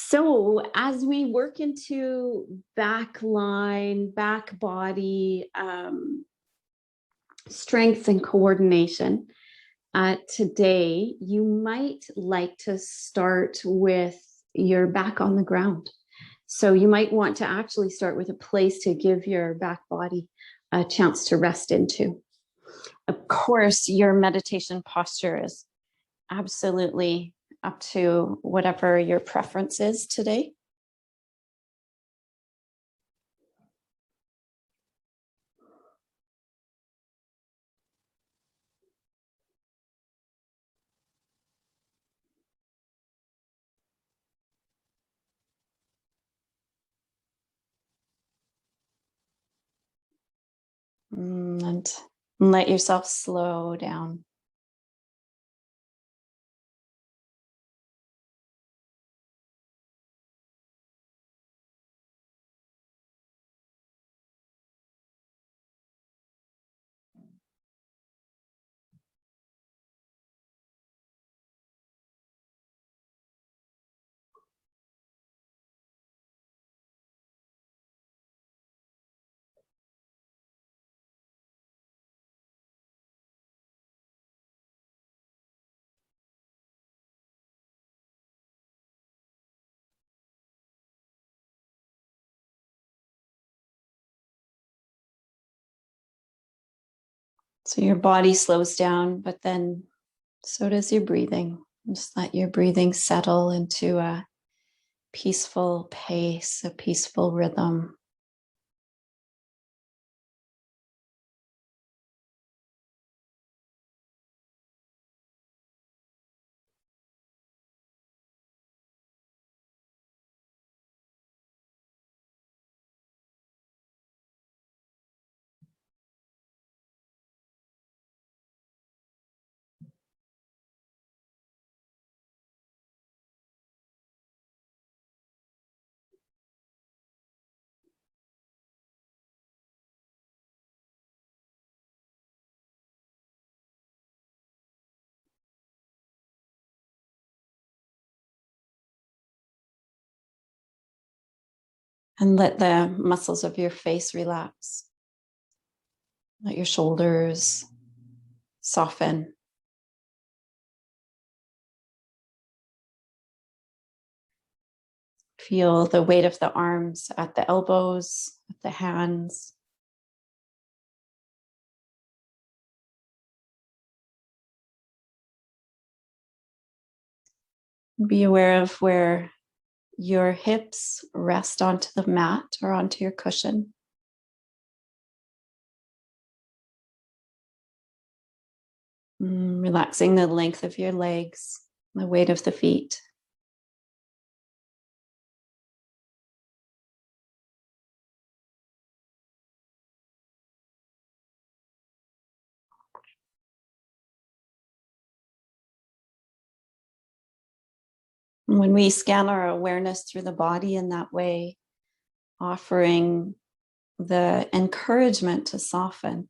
So as we work into back line, back body, strength and coordination, today you might like to start with your back on the ground. So you might want to actually start with a place to give your back body a chance to rest into. Of course, your meditation posture is absolutely up to whatever your preference is today. And let yourself slow down. So your body slows down, but then so does your breathing. Just let your breathing settle into a peaceful pace, a peaceful rhythm. And let the muscles of your face relax. Let your shoulders soften. Feel the weight of the arms at the elbows, at the hands. Be aware of where your hips rest onto the mat or onto your cushion. Relaxing the length of your legs, the weight of the feet. When we scan our awareness through the body in that way, offering the encouragement to soften,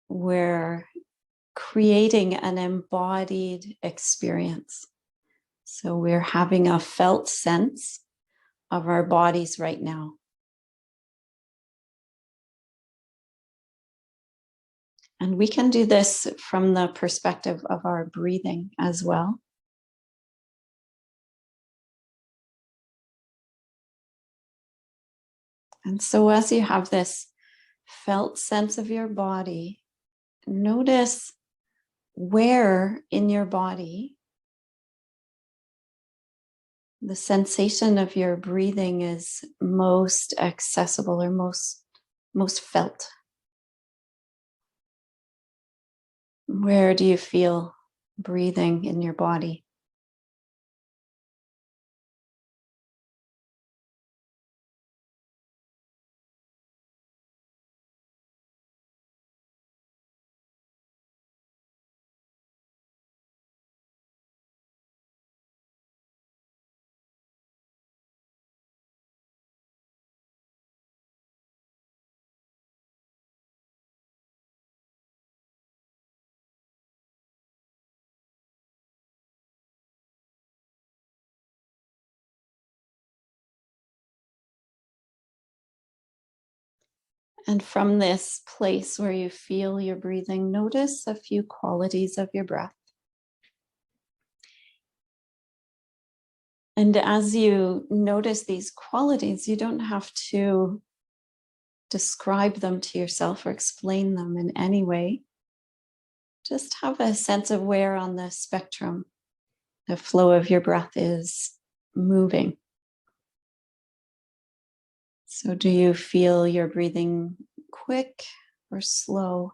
we're creating an embodied experience. So we're having a felt sense of our bodies right now. And we can do this from the perspective of our breathing as well. And so as you have this felt sense of your body, notice where in your body the sensation of your breathing is most accessible or most felt. Where do you feel breathing in your body? And from this place where you feel your breathing, notice a few qualities of your breath. And as you notice these qualities, you don't have to describe them to yourself or explain them in any way. Just have a sense of where on the spectrum the flow of your breath is moving. So do you feel your breathing quick or slow?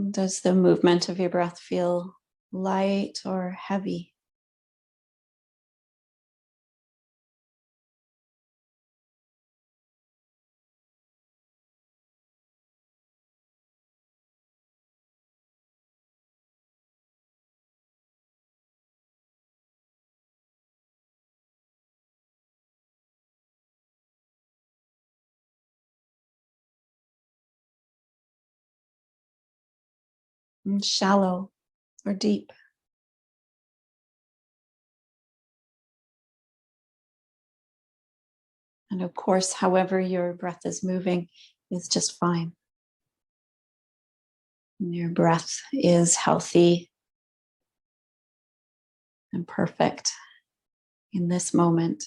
Does the movement of your breath feel light or heavy? Shallow or deep? And of course, however your breath is moving is just fine. And your breath is healthy and perfect in this moment.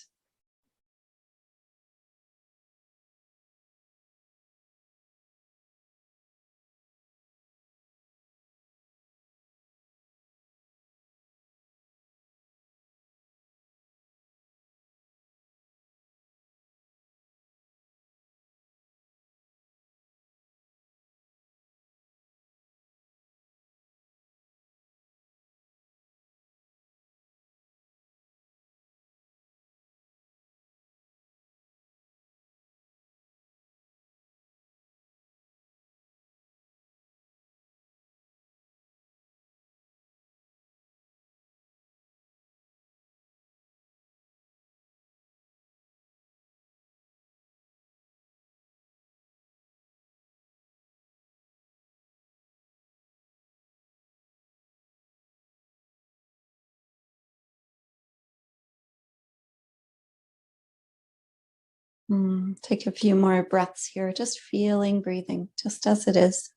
Take a few more breaths here, just feeling breathing, just as it is.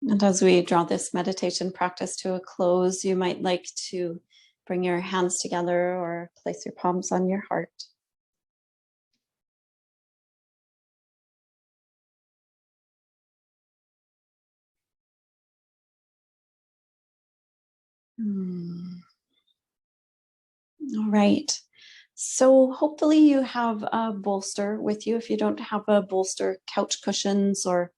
And as we draw this meditation practice to a close, you might like to bring your hands together or place your palms on your heart. All right. So hopefully you have a bolster with you. If you don't have a bolster, couch cushions or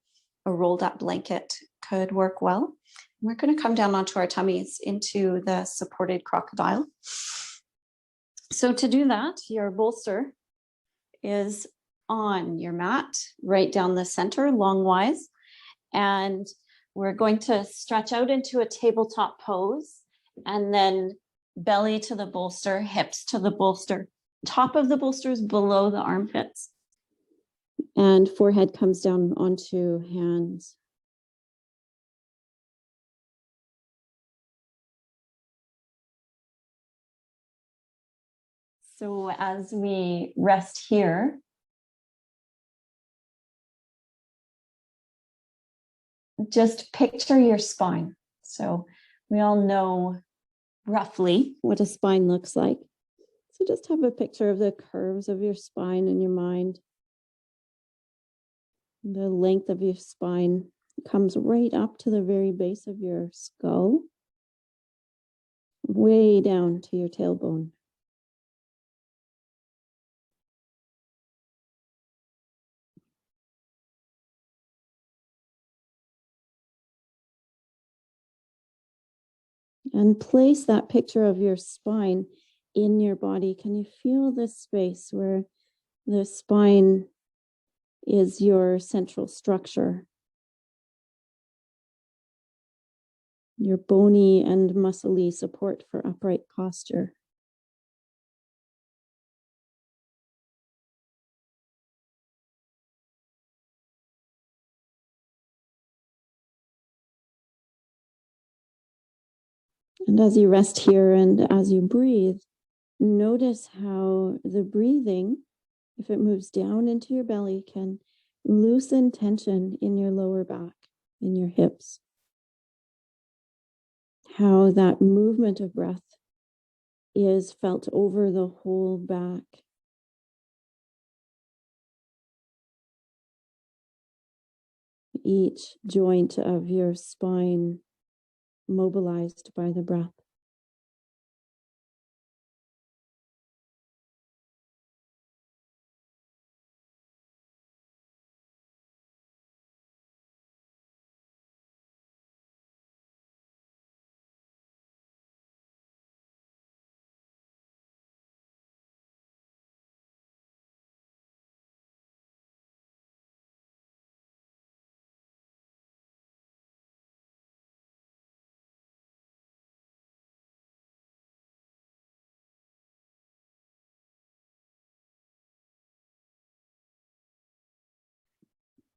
a rolled up blanket could work well. We're going to come down onto our tummies into the supported crocodile. So to do that, your bolster is on your mat, right down the center, longwise. And we're going to stretch out into a tabletop pose and then belly to the bolster, hips to the bolster. Top of the bolster is below the armpits. And forehead comes down onto hands. So as we rest here, just picture your spine. So we all know roughly what a spine looks like. So just have a picture of the curves of your spine in your mind. The length of your spine comes right up to the very base of your skull, way down to your tailbone. And place that picture of your spine in your body. Can you feel this space where the spine is your central structure? Your bony and muscly support for upright posture. And as you rest here and as you breathe, notice how the breathing, if it moves down into your belly, can loosen tension in your lower back, in your hips. How that movement of breath is felt over the whole back. Each joint of your spine mobilized by the breath.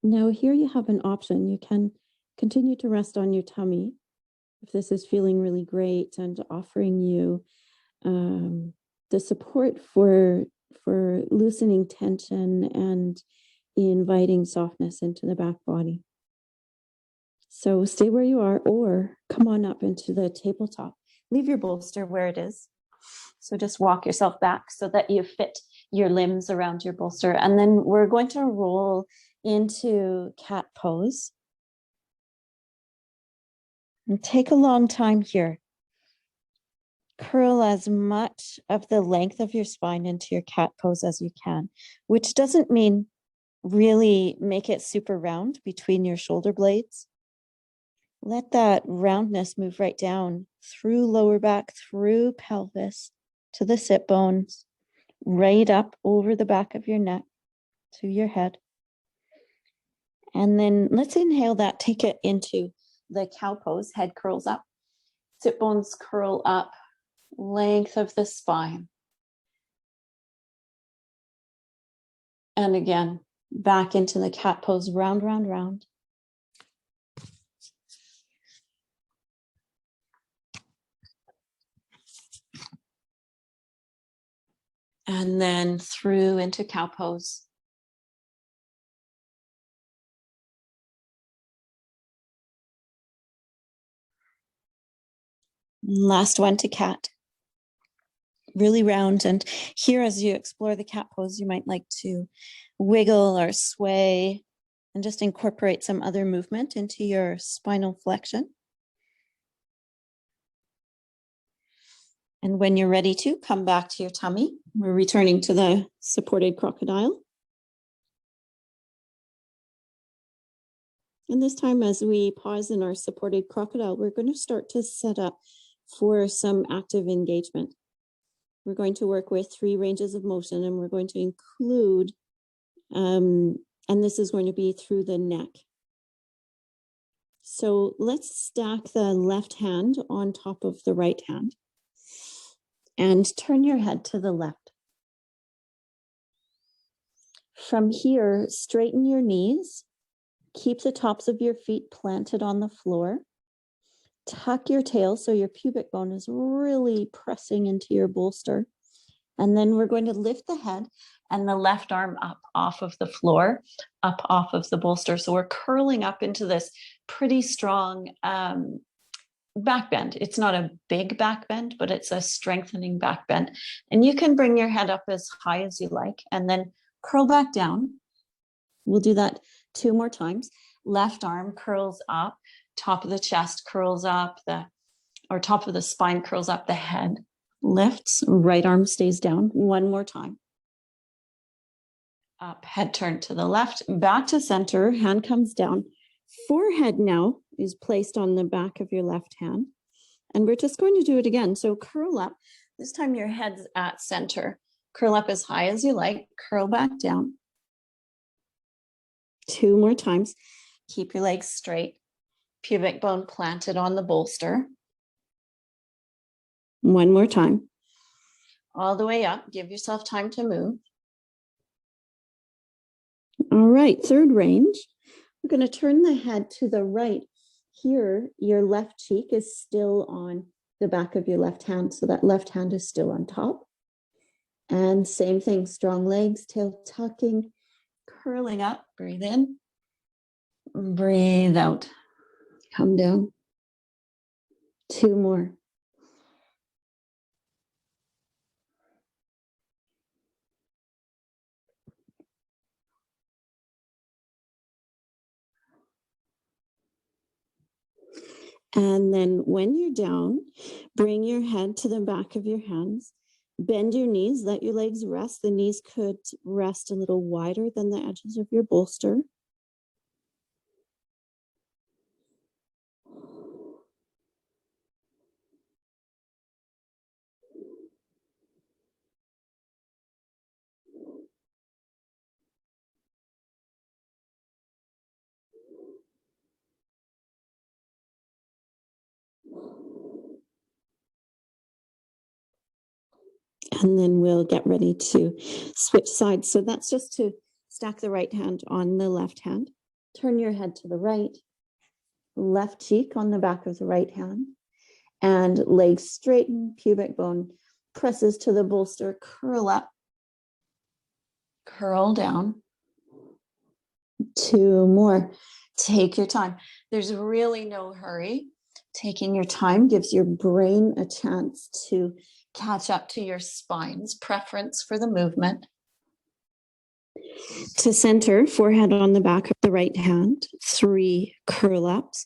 Now here you have an option. You can continue to rest on your tummy if this is feeling really great and offering you the support for loosening tension and inviting softness into the back body. So stay where you are or come on up into the tabletop. Leave your bolster where it is. So just walk yourself back so that you fit your limbs around your bolster. And then we're going to roll into cat pose. And take a long time here. Curl as much of the length of your spine into your cat pose as you can, which doesn't mean really make it super round between your shoulder blades. Let that roundness move right down through lower back, through pelvis, to the sit bones, right up over the back of your neck to your head. And then let's inhale that, take it into the cow pose. Head curls up, sit bones curl up, length of the spine. And again, back into the cat pose, round, round, round. And then through into cow pose. Last one to cat. Really round. And here, as you explore the cat pose, you might like to wiggle or sway and just incorporate some other movement into your spinal flexion. And when you're ready to, come back to your tummy. We're returning to the supported crocodile. And this time, as we pause in our supported crocodile, we're going to start to set up for some active engagement. We're going to work with 3 ranges of motion, and we're going to include, and this is going to be through the neck. So let's stack the left hand on top of the right hand and turn your head to the left. From here, straighten your knees. Keep the tops of your feet planted on the floor. Tuck your tail so your pubic bone is really pressing into your bolster. And then we're going to lift the head and the left arm up off of the floor, up off of the bolster. So we're curling up into this pretty strong back bend. It's not a big back bend, but it's a strengthening back bend. And you can bring your head up as high as you like and then curl back down. We'll do that 2 more times. Left arm curls up, top of the chest curls up, top of the spine curls up, the head lifts, right arm stays down. 1 more time. Up, head turned to the left, back to center, hand comes down. Forehead now is placed on the back of your left hand. And we're just going to do it again. So curl up, This time your head's at center. Curl up as high as you like. Curl back down. 2 more times. Keep your legs straight. Pubic bone planted on the bolster. 1 more time. All the way up. Give yourself time to move. All right, third range. We're going to turn the head to the right. Here, your left cheek is still on the back of your left hand, so that left hand is still on top. And same thing, strong legs, tail tucking, curling up. Breathe in, breathe out. Come down. 2 more. And then when you're down, bring your head to the back of your hands. Bend your knees, let your legs rest. The knees could rest a little wider than the edges of your bolster. And then we'll get ready to switch sides. So that's just to stack the right hand on the left hand. Turn your head to the right, left cheek on the back of the right hand, and legs straighten, pubic bone presses to the bolster, curl up, curl down. 2 more. Take your time. There's really no hurry. Taking your time gives your brain a chance to catch up to your spine's preference for the movement. To center, forehead on the back of the right hand, 3 curl ups.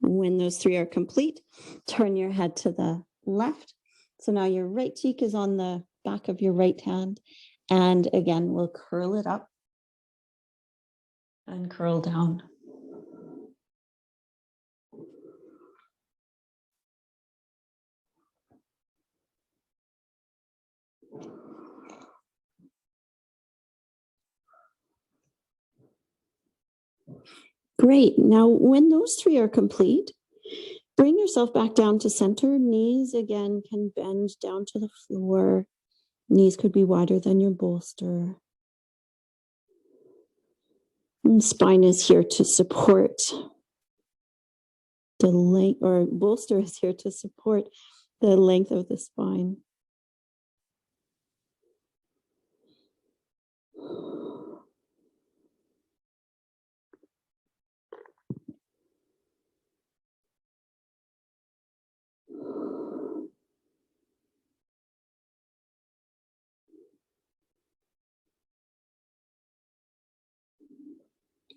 When those 3 are complete, turn your head to the left. So now your right cheek is on the back of your right hand. And again, we'll curl it up and curl down. Great. Now, when those 3 are complete, bring yourself back down to center. Knees again can bend down to the floor. Knees could be wider than your bolster. And spine is here to support the length, or bolster is here to support the length of the spine.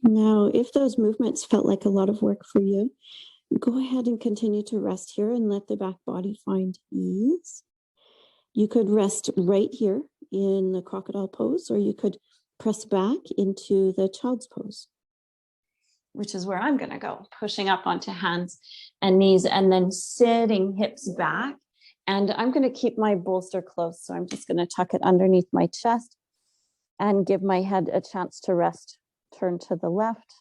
Now, if those movements felt like a lot of work for you, go ahead and continue to rest here and let the back body find ease. You could rest right here in the crocodile pose, or you could press back into the child's pose, which is where I'm going to go, pushing up onto hands and knees and then sitting hips back. And I'm going to keep my bolster close. So I'm just going to tuck it underneath my chest and give my head a chance to rest. Turn to the left.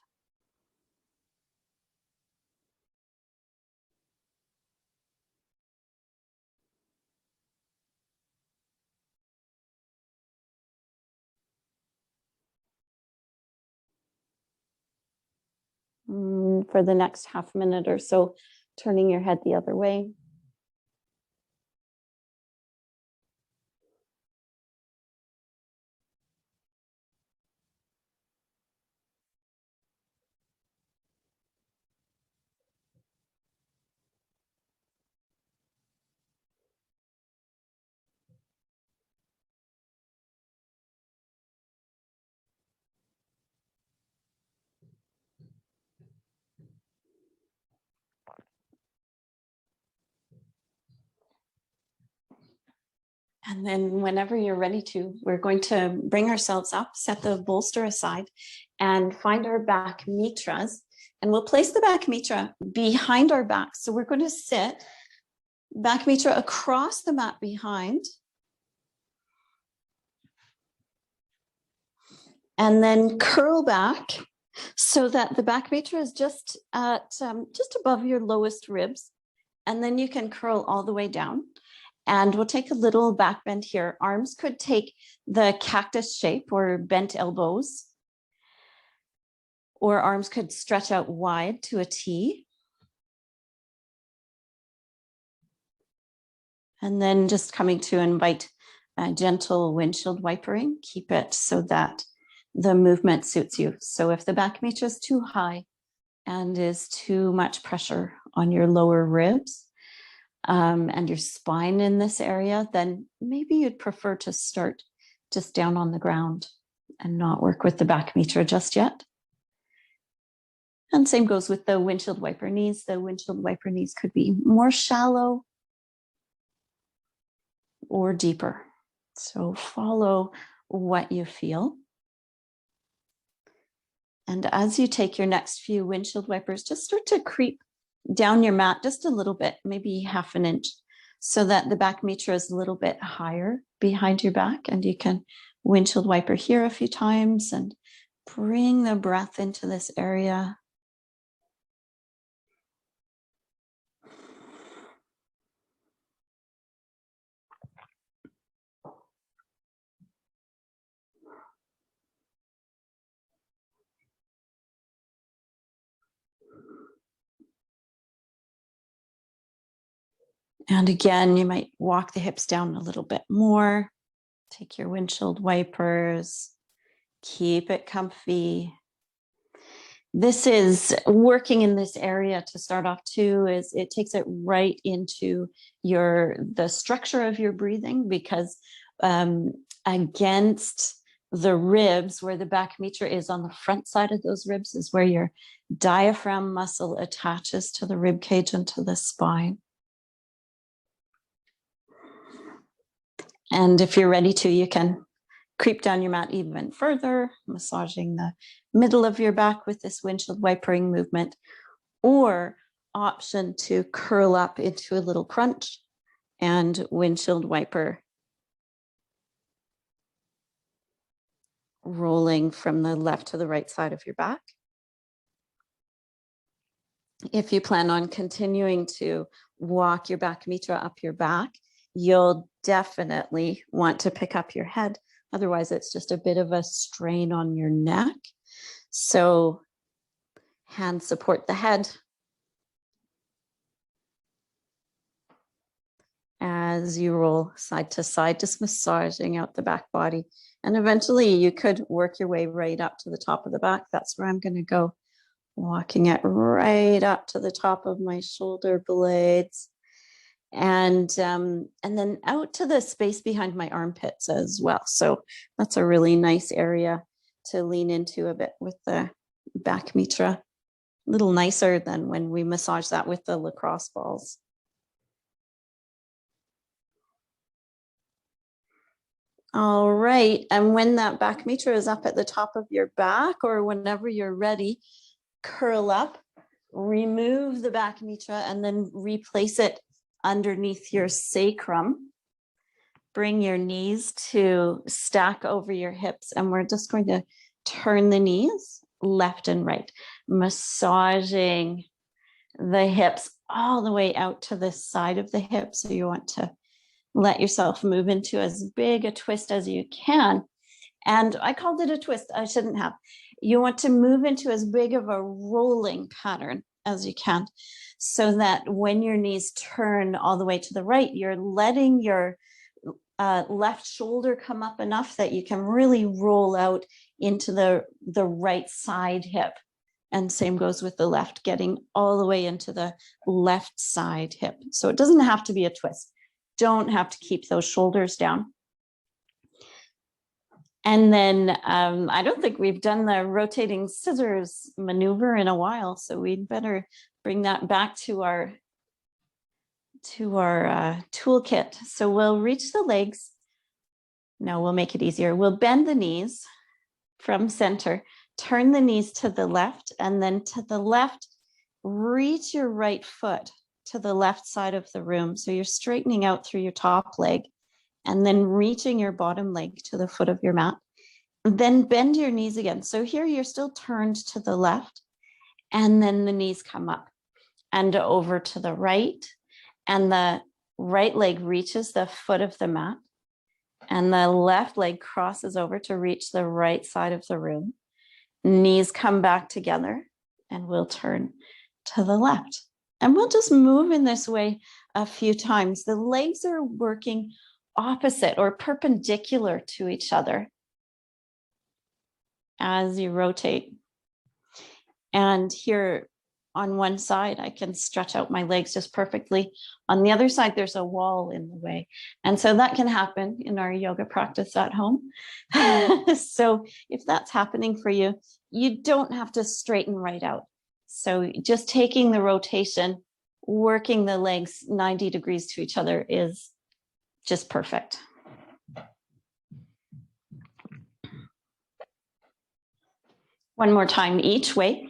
For the next half minute or so, turning your head the other way. And then whenever you're ready to, we're going to bring ourselves up, set the bolster aside, and find our back mitras. And we'll place the back mitra behind our back. So we're going to sit back mitra across the mat behind. And then curl back so that the back mitra is just at just above your lowest ribs. And then you can curl all the way down. And we'll take a little back bend here. Arms could take the cactus shape or bent elbows. Or arms could stretch out wide to a T. And then just coming to invite a gentle windshield wipering. Keep it so that the movement suits you. So if the back mitra is too high and is too much pressure on your lower ribs, and your spine in this area, then maybe you'd prefer to start just down on the ground and not work with the back mitra just yet. And same goes with the windshield wiper knees. The windshield wiper knees could be more shallow or deeper. So follow what you feel. And as you take your next few windshield wipers, just start to creep down your mat just a little bit, maybe half an inch, so that the back mitra is a little bit higher behind your back. And you can windshield wiper here a few times and bring the breath into this area. And again, you might walk the hips down a little bit more. Take your windshield wipers. Keep it comfy. This is working in this area to start off too, is it takes it right into the structure of your breathing, because against the ribs, where the back mitra is on the front side of those ribs, is where your diaphragm muscle attaches to the rib cage and to the spine. And if you're ready to, you can creep down your mat even further, massaging the middle of your back with this windshield wipering movement, or option to curl up into a little crunch and windshield wiper, rolling from the left to the right side of your back. If you plan on continuing to walk your back mitra up your back, you'll definitely want to pick up your head. Otherwise, it's just a bit of a strain on your neck. So hands support the head as you roll side to side, just massaging out the back body. And eventually you could work your way right up to the top of the back. That's where I'm going to go, walking it right up to the top of my shoulder blades. And then out to the space behind my armpits as well. So that's a really nice area to lean into a bit with the back mitra. A little nicer than when we massage that with the lacrosse balls. All right, and when that back mitra is up at the top of your back, or whenever you're ready, curl up, remove the back mitra, and then replace it underneath your sacrum. Bring your knees to stack over your hips, and we're just going to turn the knees left and right, massaging the hips all the way out to the side of the hip. So you want to let yourself move into as big a twist as you can. And I called it a twist. I shouldn't have. You want to move into as big of a rolling pattern as you can, so that when your knees turn all the way to the right, you're letting your left shoulder come up enough that you can really roll out into the right side hip. And same goes with the left, getting all the way into the left side hip. So it doesn't have to be a twist. Don't have to keep those shoulders down. And then I don't think we've done the rotating scissors maneuver in a while, so we'd better bring that back to our toolkit. So we'll reach the legs No, we'll make it easier. We'll bend the knees from center, turn the knees to the left, and then to the left, reach your right foot to the left side of the room. So you're straightening out through your top leg and then reaching your bottom leg to the foot of your mat. Then bend your knees again. So here you're still turned to the left, and then the knees come up and over to the right, and the right leg reaches the foot of the mat, and the left leg crosses over to reach the right side of the room. Knees come back together, and we'll turn to the left. And we'll just move in this way a few times. The legs are working opposite or perpendicular to each other as you rotate. And here on one side, I can stretch out my legs just perfectly. On the other side, there's a wall in the way. And so that can happen in our yoga practice at home. So if that's happening for you, you don't have to straighten right out. So just taking the rotation, working the legs 90 degrees to each other is just perfect. One more time each way.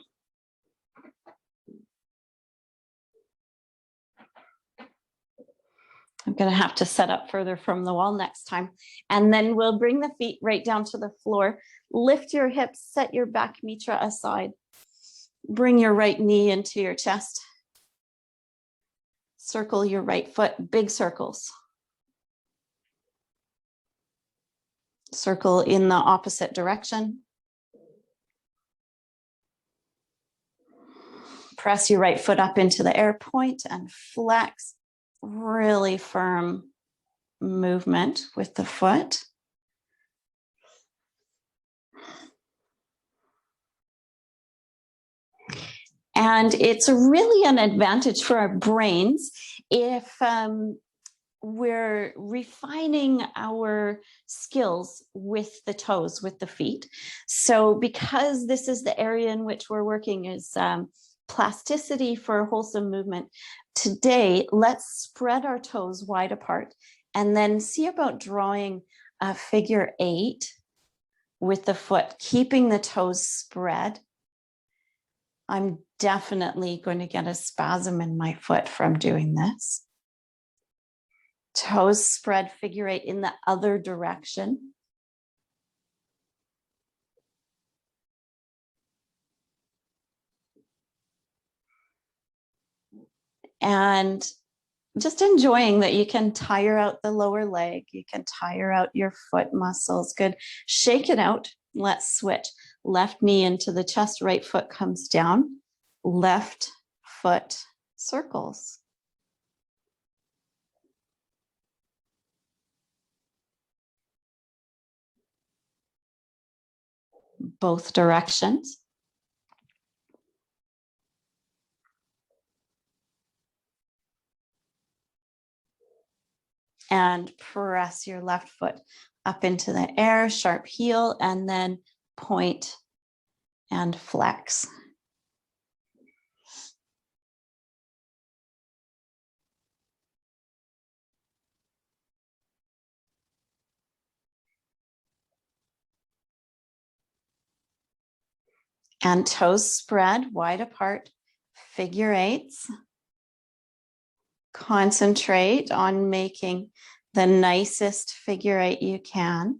I'm going to have to set up further from the wall next time. And then we'll bring the feet right down to the floor. Lift your hips, set your back mitra aside. Bring your right knee into your chest. Circle your right foot, big circles. Circle in the opposite direction. Press your right foot up into the air point and flex. Really firm movement with the foot. And it's really an advantage for our brains if we're refining our skills with the toes, with the feet. So because this is the area in which we're working is plasticity for wholesome movement, today, let's spread our toes wide apart and then see about drawing a figure 8 with the foot, keeping the toes spread. I'm definitely going to get a spasm in my foot from doing this. Toes spread, figure 8 in the other direction. And just enjoying that you can tire out the lower leg. You can tire out your foot muscles. Good. Shake it out. Let's switch. Left knee into the chest, right foot comes down. Left foot circles. Both directions. And press your left foot up into the air, sharp heel, and then point and flex. And toes spread wide apart, figure 8s. Concentrate on making the nicest figure 8 you can.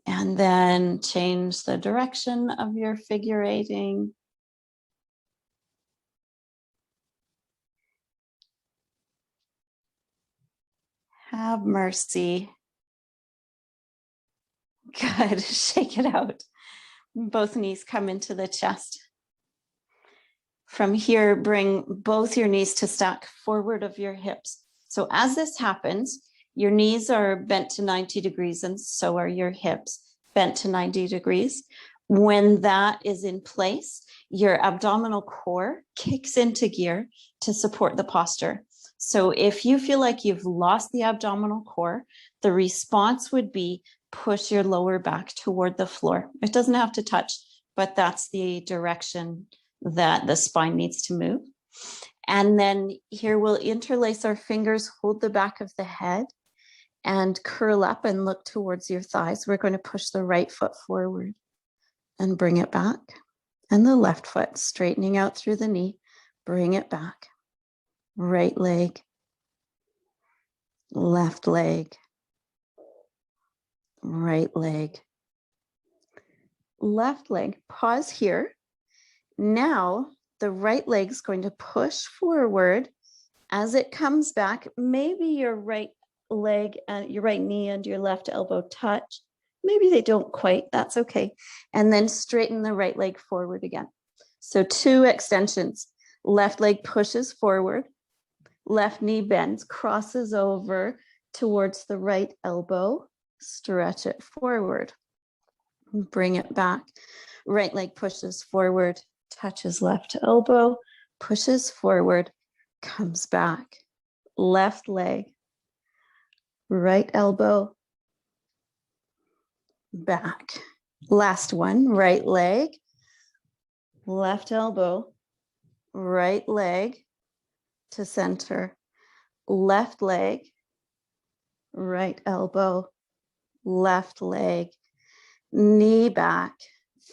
And then change the direction of your figure 8ing. Have mercy. Good. Shake it out. Both knees come into the chest. From here, bring both your knees to stack forward of your hips. So as this happens, your knees are bent to 90 degrees and so are your hips bent to 90 degrees. When that is in place, your abdominal core kicks into gear to support the posture. So if you feel like you've lost the abdominal core, the response would be push your lower back toward the floor. It doesn't have to touch, but that's the direction that the spine needs to move. And then here we'll interlace our fingers, hold the back of the head, and curl up and look towards your thighs. We're going to push the right foot forward and bring it back. And the left foot straightening out through the knee, bring it back. Right leg, left leg, right leg, left leg. Pause here. Now the right leg's going to push forward. As it comes back, maybe your right leg and your right knee and your left elbow touch. Maybe they don't quite, that's okay. And then straighten the right leg forward again. So 2 extensions. Left leg pushes forward, left knee bends, crosses over towards the right elbow, stretch it forward, bring it back. Right leg pushes forward, touches left elbow, pushes forward, comes back. Left leg, right elbow, back. Last one, right leg, left elbow, right leg to center, left leg, right elbow, left leg, knee back,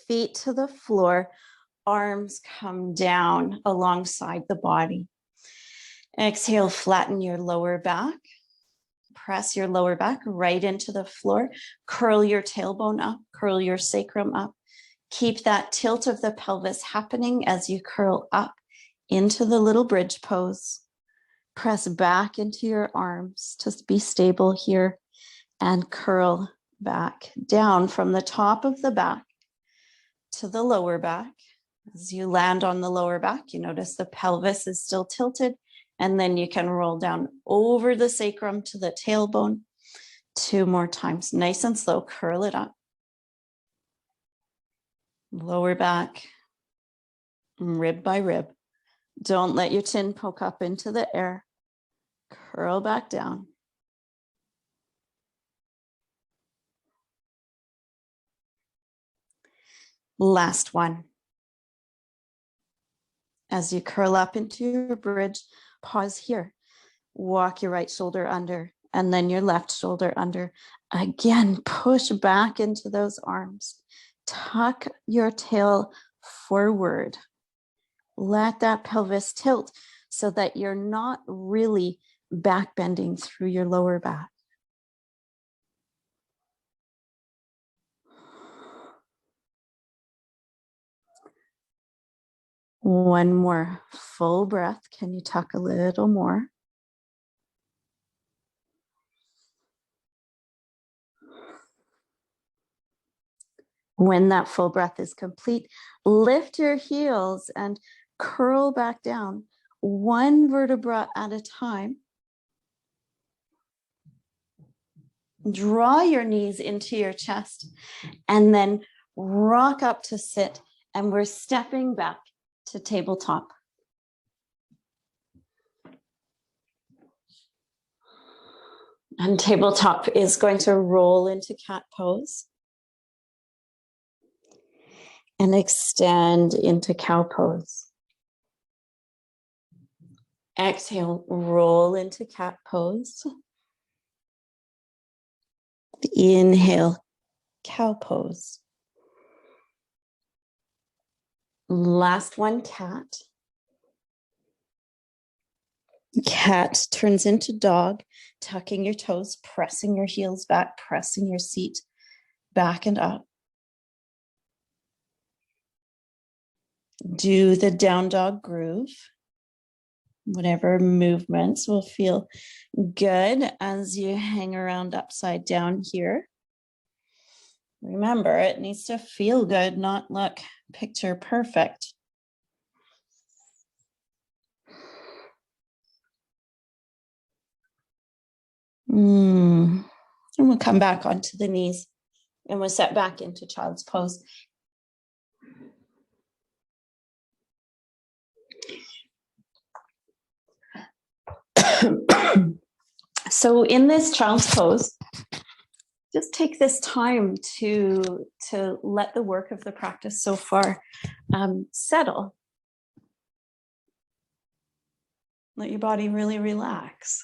feet to the floor, arms come down alongside the body. Exhale, flatten your lower back. Press your lower back right into the floor. Curl your tailbone up, curl your sacrum up. Keep that tilt of the pelvis happening as you curl up into the little bridge pose. Press back into your arms to be stable here and curl back down from the top of the back to the lower back. As you land on the lower back, you notice the pelvis is still tilted, and then you can roll down over the sacrum to the tailbone. 2 more times, nice and slow, curl it up. Lower back, rib by rib. Don't let your chin poke up into the air. Curl back down. Last one. As you curl up into your bridge, pause here. Walk your right shoulder under and then your left shoulder under. Again, push back into those arms. Tuck your tail forward. Let that pelvis tilt so that you're not really back bending through your lower back. One more full breath. Can you tuck a little more? When that full breath is complete, lift your heels and curl back down, 1 vertebra at a time. Draw your knees into your chest and then rock up to sit. And we're stepping back to tabletop. And tabletop is going to roll into cat pose and extend into cow pose. Exhale, roll into cat pose. Inhale, cow pose. Last one, cat. Cat turns into dog, tucking your toes, pressing your heels back, pressing your seat back and up. Do the down dog groove. Whatever movements will feel good as you hang around upside down here. Remember, it needs to feel good, not look picture perfect. And we'll come back onto the knees and we'll set back into child's pose. So in this child's pose, just take this time to let the work of the practice so far settle. Let your body really relax.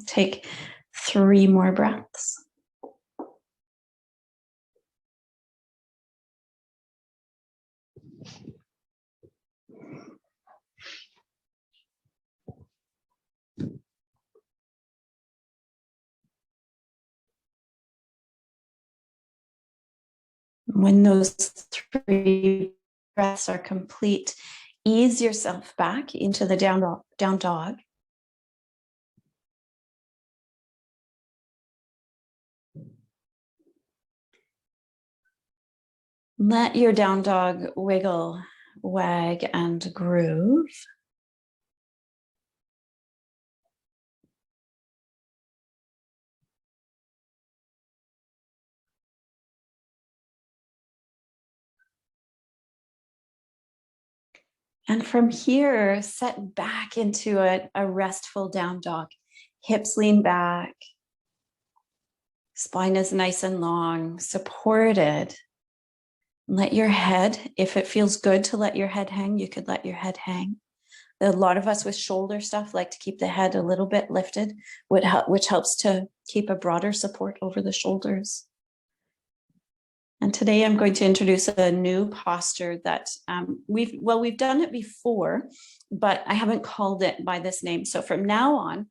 Take 3 more breaths. When those 3 breaths are complete, ease yourself back into the down dog. Let your down dog wiggle, wag, and groove. And from here, set back into a restful down dog. Hips lean back. Spine is nice and long, supported. Let your head, if it feels good to let your head hang, you could let your head hang. A lot of us with shoulder stuff like to keep the head a little bit lifted, which helps to keep a broader support over the shoulders. And today I'm going to introduce a new posture that we've done it before, but I haven't called it by this name. So from now on,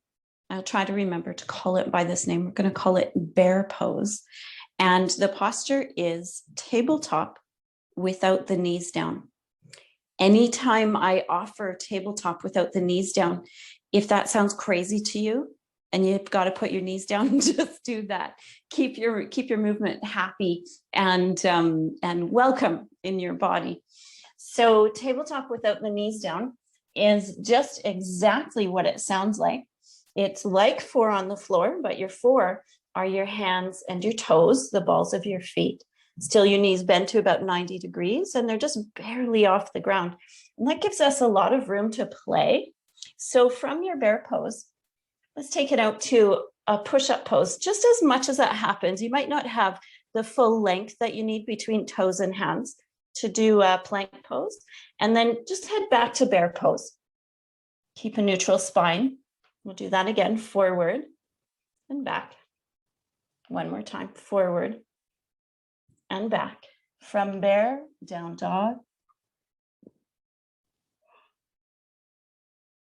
I'll try to remember to call it by this name. We're going to call it bear pose. And the posture is tabletop without the knees down. Anytime I offer tabletop without the knees down, if that sounds crazy to you and you've got to put your knees down, just do that. Keep your movement happy and welcome in your body. So tabletop without the knees down is just exactly what it sounds like. It's like 4 on the floor, but your 4 are your hands and your toes, the balls of your feet. Still your knees bend to about 90 degrees and they're just barely off the ground. And that gives us a lot of room to play. So from your bear pose, let's take it out to a push-up pose. Just as much as that happens, you might not have the full length that you need between toes and hands to do a plank pose. And then just head back to bear pose. Keep a neutral spine. We'll do that again, forward and back. One more time, forward and back. From bear, down dog.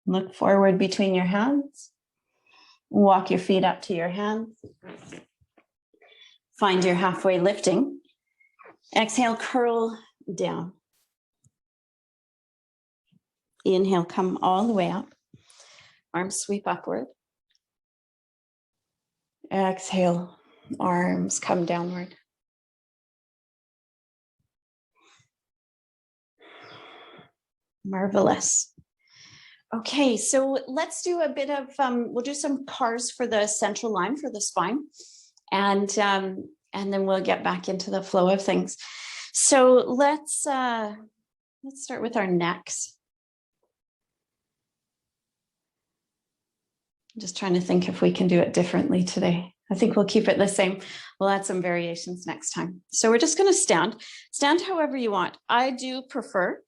Look forward between your hands. Walk your feet up to your hands. Find your halfway lifting. Exhale, curl down. Inhale, come all the way up. Arms sweep upward. Exhale, arms come downward. Marvelous. Okay, so let's do a bit of, we'll do some cars for the central line for the spine, and then we'll get back into the flow of things. So let's start with our necks. I'm just trying to think if we can do it differently today. I think we'll keep it the same. We'll add some variations next time. So we're just going to stand however you want. I do prefer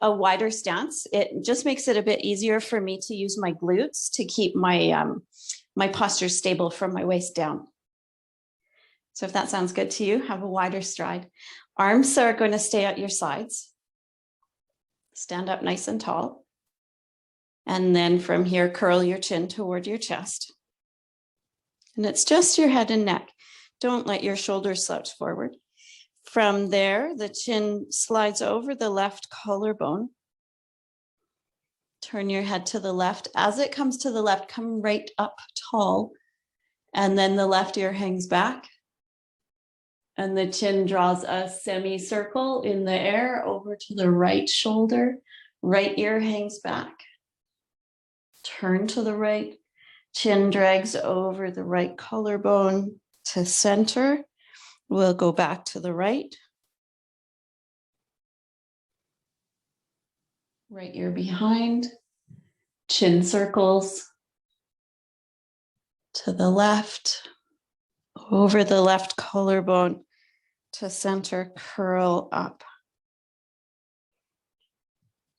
a wider stance. It just makes it a bit easier for me to use my glutes to keep my my posture stable from my waist down. So if that sounds good to you, have a wider stride. Arms are going to stay at your sides. Stand up nice and tall. And then from here, curl your chin toward your chest. And it's just your head and neck. Don't let your shoulders slouch forward. From there, the chin slides over the left collarbone. Turn your head to the left. As it comes to the left, come right up tall. And then the left ear hangs back. And the chin draws a semicircle in the air over to the right shoulder. Right ear hangs back. Turn to the right. Chin drags over the right collarbone to center. We'll go back to the right. Right ear behind. Chin circles to the left. Over the left collarbone to center, curl up.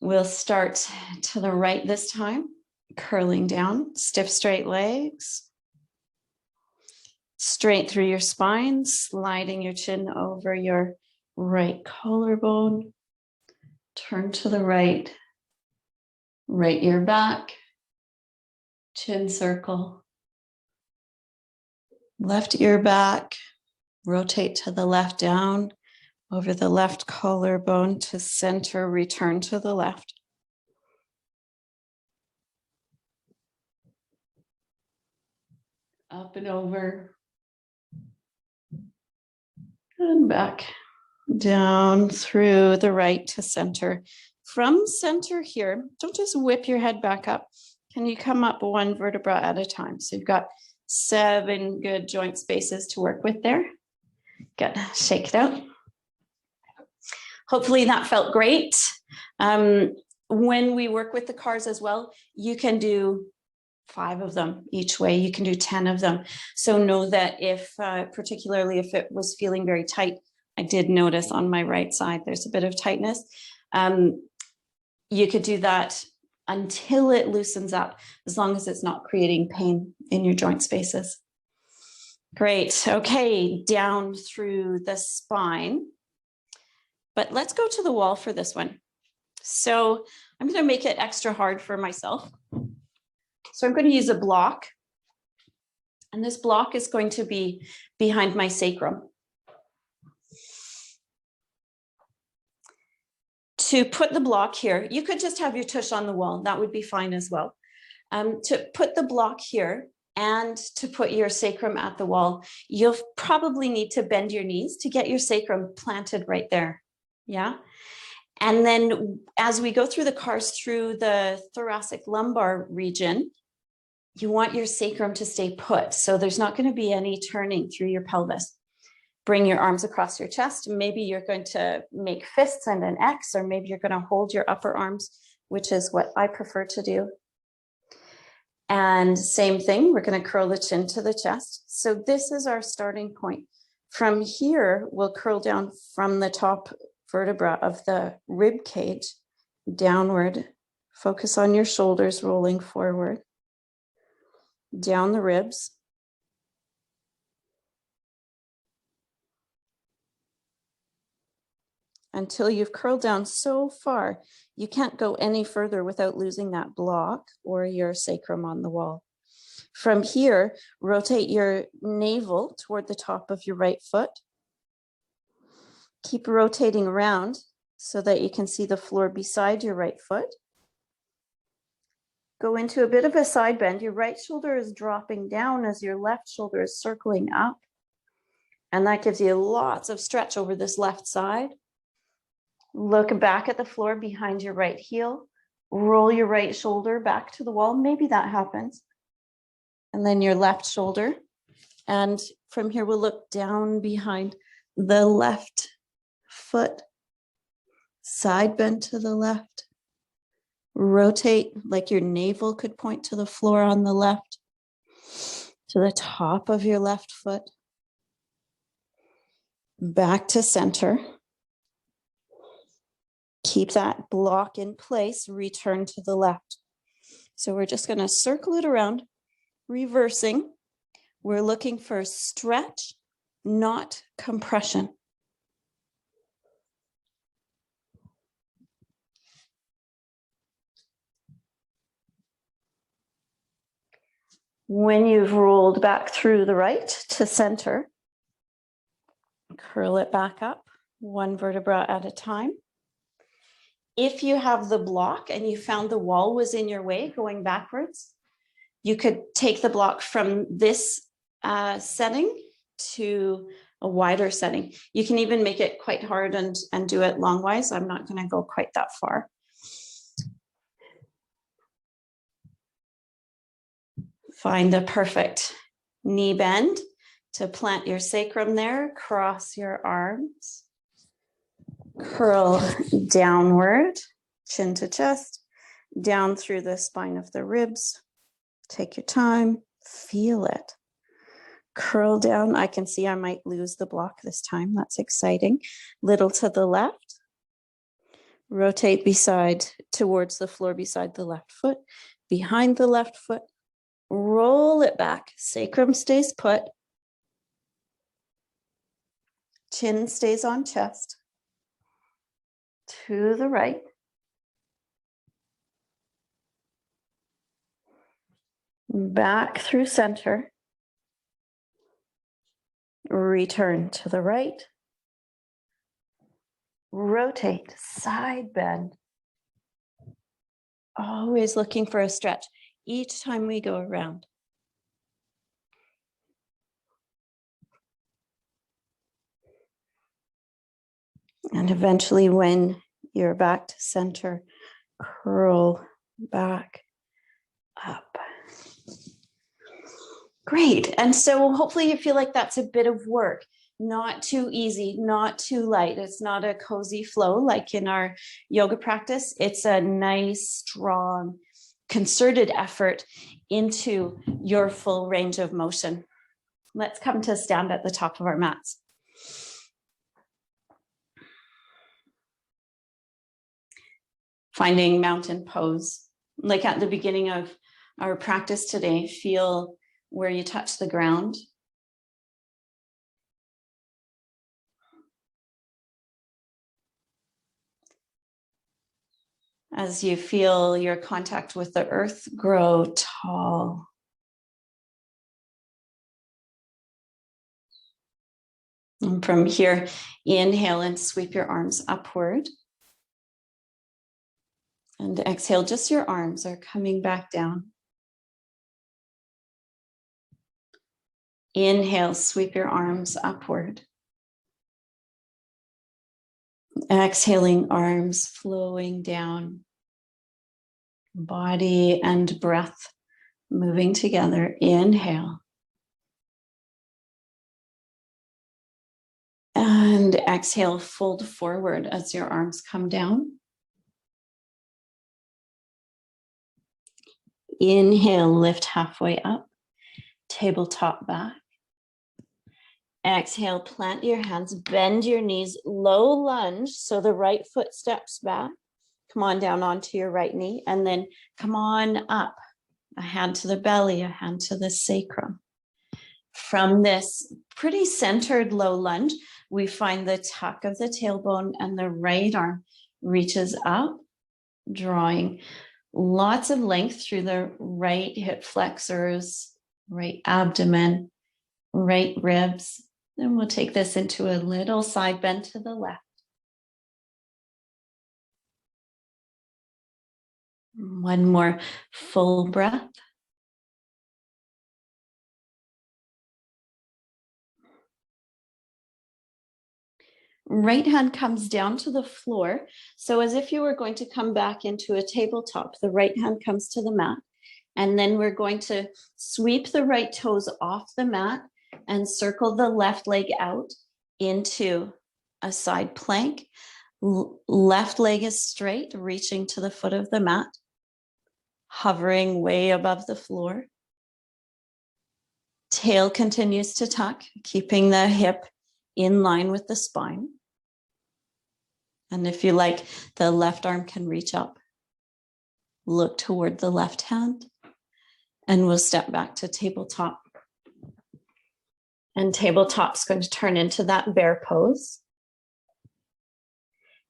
We'll start to the right this time, curling down, stiff straight legs. Straight through your spine, sliding your chin over your right collarbone. Turn to the right, right ear back, chin circle. Left ear back, rotate to the left down, over the left collarbone to center, return to the left. Up and over. And back, down through the right to center. From center here, don't just whip your head back up. Can you come up one vertebra at a time? So you've got 7 good joint spaces to work with there. Good, shake it out. Hopefully that felt great. When we work with the cars as well, you can do 5 of them each way. You can do 10 of them. So know that if, particularly if it was feeling very tight, I did notice on my right side, there's a bit of tightness. You could do that until it loosens up, as long as it's not creating pain in your joint spaces. Great. Okay, down through the spine. But let's go to the wall for this one. So I'm going to make it extra hard for myself. So I'm going to use a block. And this block is going to be behind my sacrum. To put the block here, you could just have your tush on the wall. That would be fine as well. To put the block here and to put your sacrum at the wall, you'll probably need to bend your knees to get your sacrum planted right there. Yeah. And then as we go through the cars through the thoracic lumbar region, you want your sacrum to stay put. So there's not going to be any turning through your pelvis. Bring your arms across your chest. Maybe you're going to make fists and an X, or maybe you're going to hold your upper arms, which is what I prefer to do. And same thing, we're going to curl the chin to the chest. So this is our starting point. From here, we'll curl down from the top vertebra of the rib cage downward. Focus on your shoulders rolling forward. Down the ribs. Until you've curled down so far, you can't go any further without losing that block or your sacrum on the wall. From here, rotate your navel toward the top of your right foot. Keep rotating around so that you can see the floor beside your right foot. Go into a bit of a side bend. Your right shoulder is dropping down as your left shoulder is circling up. And that gives you lots of stretch over this left side. Look back at the floor behind your right heel. Roll your right shoulder back to the wall. Maybe that happens. And then your left shoulder. And from here, we'll look down behind the left foot. Side bend to the left. Rotate like your navel could point to the floor on the left. To the top of your left foot. Back to center. Keep that block in place, return to the left. So we're just going to circle it around, reversing. We're looking for stretch, not compression. When you've rolled back through the right to center, curl it back up, one vertebra at a time. If you have the block and you found the wall was in your way going backwards, you could take the block from this setting to a wider setting. You can even make it quite hard and do it longwise. I'm not going to go quite that far. Find the perfect knee bend to plant your sacrum there. Cross your arms. Curl downward, chin to chest, down through the spine of the ribs. Take your time. Feel it. Curl down. I can see I might lose the block this time. That's exciting. Little to the left. Rotate towards the floor beside the left foot. Behind the left foot. Roll it back. Sacrum stays put. Chin stays on chest. To the right. Back through center. Return to the right. Rotate, side bend. Always looking for a stretch each time we go around. And eventually, when you're back to center, curl back up. Great. And so hopefully you feel like that's a bit of work, not too easy, not too light. It's not a cozy flow like in our yoga practice. It's a nice, strong, concerted effort into your full range of motion. Let's come to stand at the top of our mats. Finding mountain pose. Like at the beginning of our practice today, feel where you touch the ground. As you feel your contact with the earth grow tall. And from here, inhale and sweep your arms upward. And exhale, just your arms are coming back down. Inhale, sweep your arms upward. Exhaling, arms flowing down. Body and breath moving together. Inhale. And exhale, fold forward as your arms come down. Inhale, lift halfway up. Tabletop back. Exhale, plant your hands, bend your knees, low lunge. So the right foot steps back. Come on down onto your right knee and then come on up. A hand to the belly, a hand to the sacrum. From this pretty centered low lunge, we find the tuck of the tailbone and the right arm reaches up, drawing lots of length through the right hip flexors, right abdomen, right ribs. Then we'll take this into a little side bend to the left. One more full breath. Right hand comes down to the floor. So as if you were going to come back into a tabletop, the right hand comes to the mat. And then we're going to sweep the right toes off the mat and circle the left leg out into a side plank. Left leg is straight, reaching to the foot of the mat, hovering way above the floor. Tail continues to tuck, keeping the hip in line with the spine. And if you like, the left arm can reach up. Look toward the left hand. And we'll step back to tabletop. And tabletop's going to turn into that bear pose.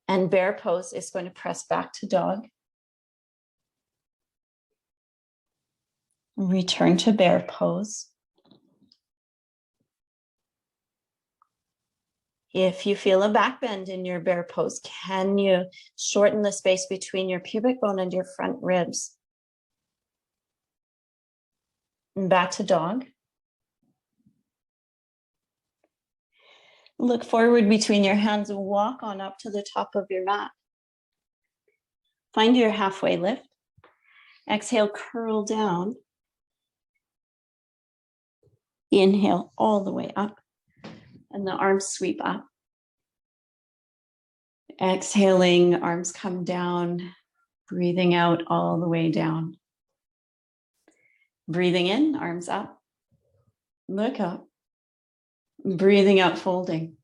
And bear pose is going to press back to dog. Return to bear pose. If you feel a back bend in your bear pose, can you shorten the space between your pubic bone and your front ribs? And back to dog. Look forward between your hands and walk on up to the top of your mat. Find your halfway lift. Exhale, curl down. Inhale all the way up, and the arms sweep up. Exhaling, arms come down, breathing out all the way down. Breathing in, arms up, look up. Breathing out, folding.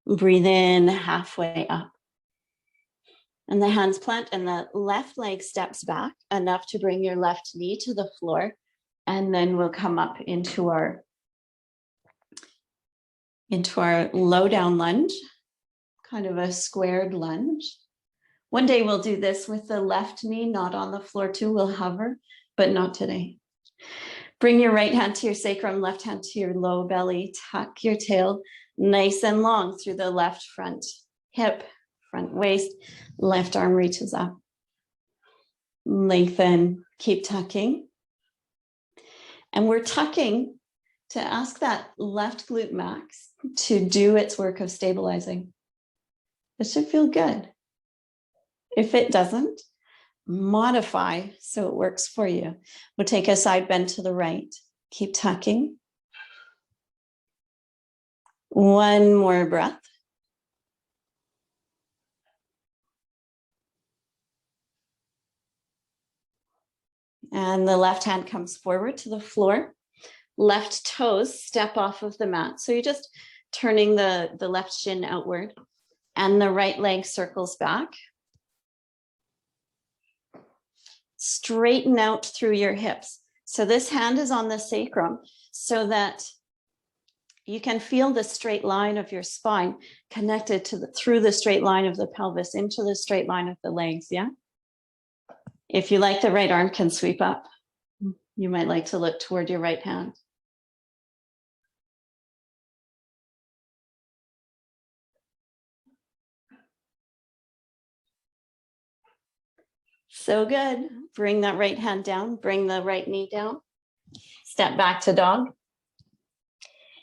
Breathe in, halfway up. And the hands plant and the left leg steps back enough to bring your left knee to the floor. And then we'll come up into our low down lunge, kind of a squared lunge. One day we'll do this with the left knee not on the floor too. We'll hover, but not today. Bring your right hand to your sacrum, left hand to your low belly. Tuck your tail nice and long through the left front hip, front waist. Left arm reaches up. Lengthen, keep tucking. And we're tucking to ask that left glute max to do its work of stabilizing. It should feel good. If it doesn't, modify so it works for you. We'll take a side bend to the right. Keep tucking. One more breath. And the left hand comes forward to the floor. Left toes step off of the mat. So you're just turning the left shin outward, and the right leg circles back. Straighten out through your hips. So this hand is on the sacrum so that you can feel the straight line of your spine connected to through the straight line of the pelvis into the straight line of the legs, yeah? If you like, the right arm can sweep up. You might like to look toward your right hand. So good. Bring that right hand down, bring the right knee down. Step back to dog.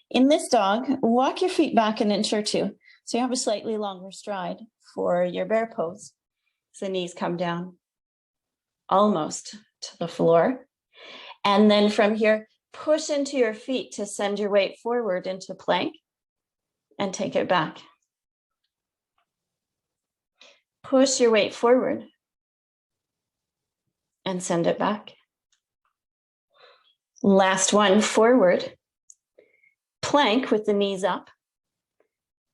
In this dog, walk your feet back an inch or two. So you have a slightly longer stride for your bear pose. So the knees come down almost to the floor. And then from here, push into your feet to send your weight forward into plank and take it back. Push your weight forward and send it back. Last one, forward. Plank with the knees up.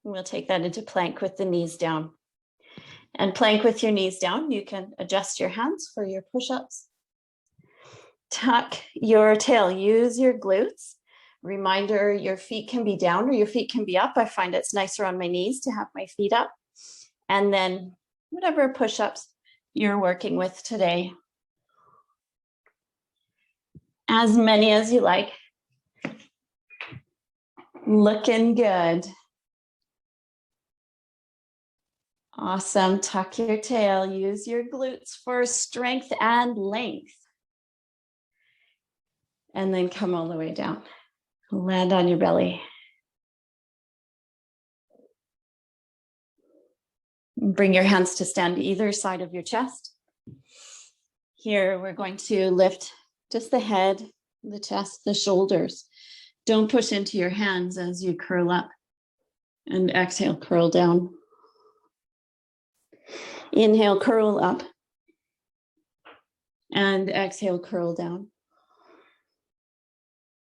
We'll take that into plank with the knees down. And plank with your knees down, you can adjust your hands for your push-ups. Tuck your tail, use your glutes. Reminder, your feet can be down or your feet can be up. I find it's nicer on my knees to have my feet up. And then whatever push-ups you're working with today. As many as you like. Looking good. Awesome. Tuck your tail. Use your glutes for strength and length. And then come all the way down. Land on your belly. Bring your hands to stand either side of your chest. Here we're going to lift just the head, the chest, the shoulders. Don't push into your hands as you curl up. And exhale, curl down. Inhale, curl up. And exhale, curl down.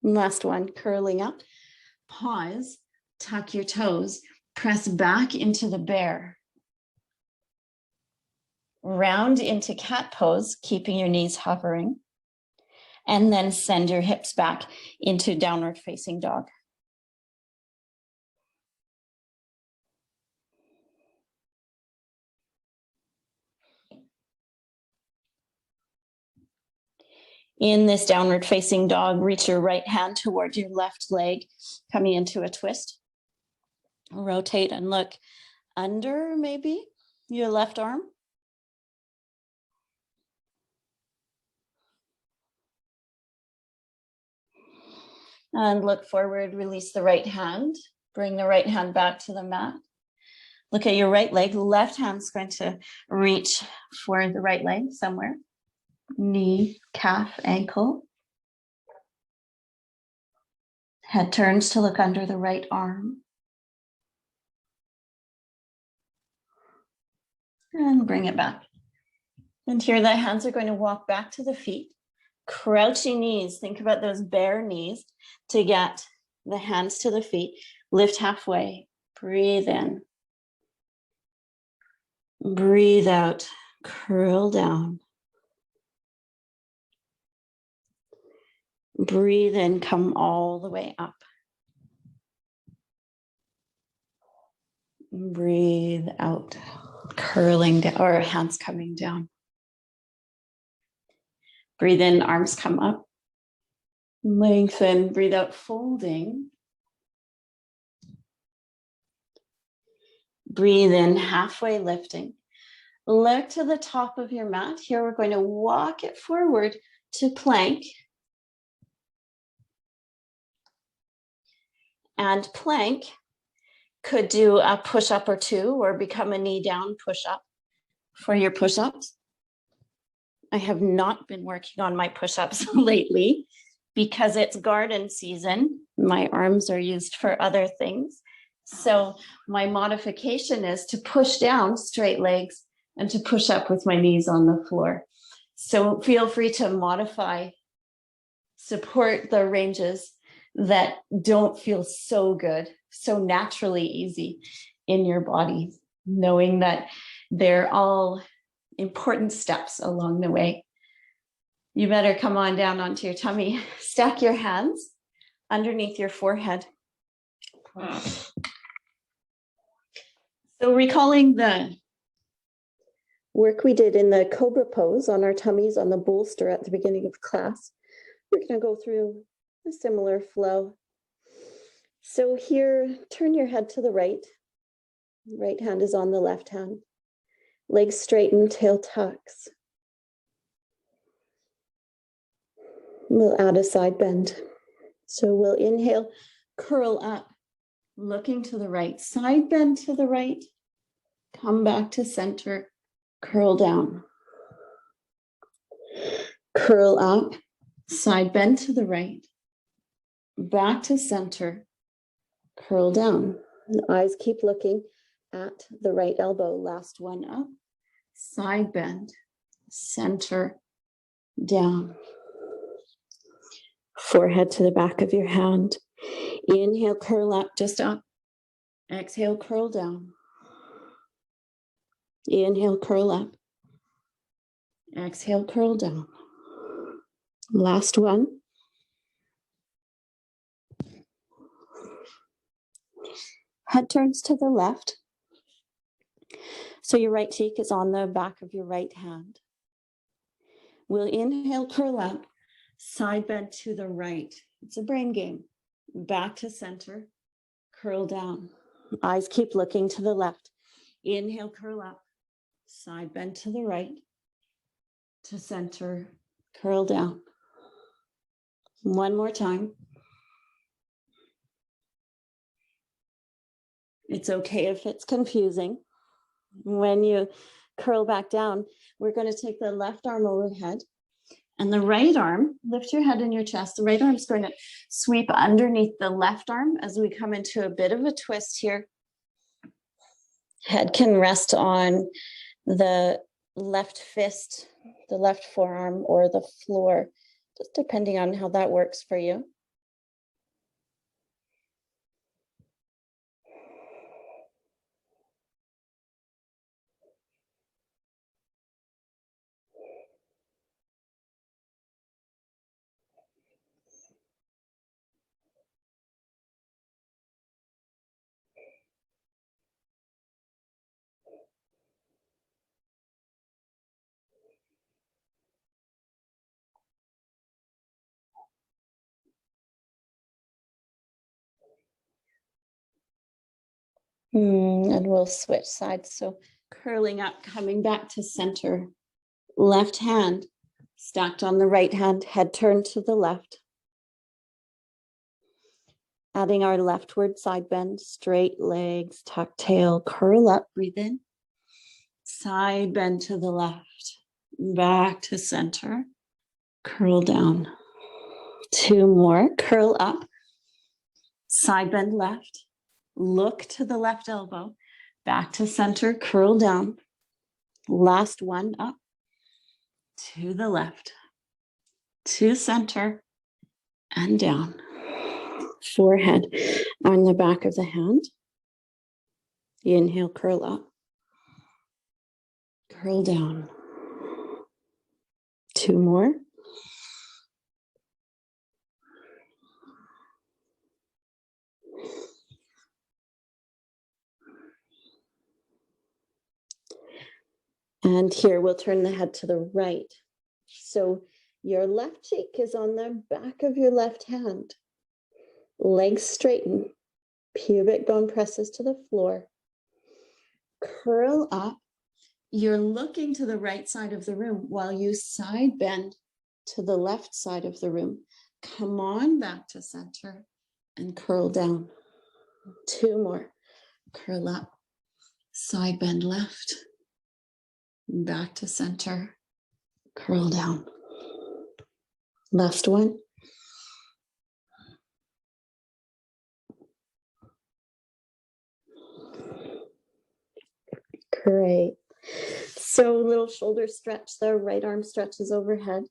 Last one, curling up. Pause, tuck your toes, press back into the bear. Round into cat pose, keeping your knees hovering. And then send your hips back into downward facing dog. In this downward facing dog, reach your right hand toward your left leg, coming into a twist. Rotate and look under maybe your left arm. And look forward, release the right hand. Bring the right hand back to the mat. Look at your right leg. Left hand's going to reach for the right leg somewhere. Knee, calf, ankle. Head turns to look under the right arm. And bring it back. And here the hands are going to walk back to the feet. Crouching knees. Think about those bare knees to get the hands to the feet. Lift halfway. Breathe in. Breathe out. Curl down. Breathe in. Come all the way up. Breathe out. Curling down, or hands coming down. Breathe in. Arms come up. Lengthen. Breathe out. Folding. Breathe in, halfway lifting. Look to the top of your mat. Here we're going to walk it forward to plank. And plank could do a push-up or two, or become a knee down push-up for your push-ups. I have not been working on my push-ups lately because it's garden season. My arms are used for other things. So my modification is to push down straight legs and to push up with my knees on the floor. So feel free to modify, support the ranges that don't feel so good, so naturally easy in your body, knowing that they're all important steps along the way. You better come on down onto your tummy. Stack your hands underneath your forehead. So recalling the work we did in the cobra pose on our tummies on the bolster at the beginning of class, we're going to go through a similar flow. So here, turn your head to the right. Right hand is on the left hand. Legs straighten, tail tucks. We'll add a side bend. So we'll inhale, curl up, looking to the right, side bend to the right, come back to center, curl down. Curl up, side bend to the right, back to center, curl down. And eyes keep looking at the right elbow. Last one up, side bend, center, down. Forehead to the back of your hand. Inhale, curl up, just up. Exhale, curl down. Inhale, curl up. Exhale, curl down. Last one. Head turns to the left. So your right cheek is on the back of your right hand. We'll inhale, curl up, side bend to the right. It's a brain game. Back to center, curl down. Eyes keep looking to the left. Inhale, curl up, side bend to the right, to center, curl down. One more time. It's okay if it's confusing. When you curl back down, we're going to take the left arm overhead and the right arm, lift your head and your chest. The right arm is going to sweep underneath the left arm as we come into a bit of a twist here. Head can rest on the left fist, the left forearm, or the floor, just depending on how that works for you. And we'll switch sides. So curling up, coming back to center. Left hand stacked on the right hand, head turned to the left. Adding our leftward side bend, straight legs, tuck tail, curl up, breathe in. Side bend to the left, back to center, curl down. 2 more, curl up, side bend left, look to the left elbow, back to center, curl down. Last one, up, to the left, to center, and down. Forehead on the back of the hand. Inhale, curl up, curl down. 2 more. And here we'll turn the head to the right. So your left cheek is on the back of your left hand. Legs straighten. Pubic bone presses to the floor. Curl up. You're looking to the right side of the room while you side bend to the left side of the room. Come on back to center and curl down. 2 more. Curl up. Side bend left. Back to center. Curl down. Last one. Great. So little shoulder stretch. The right arm stretches overhead.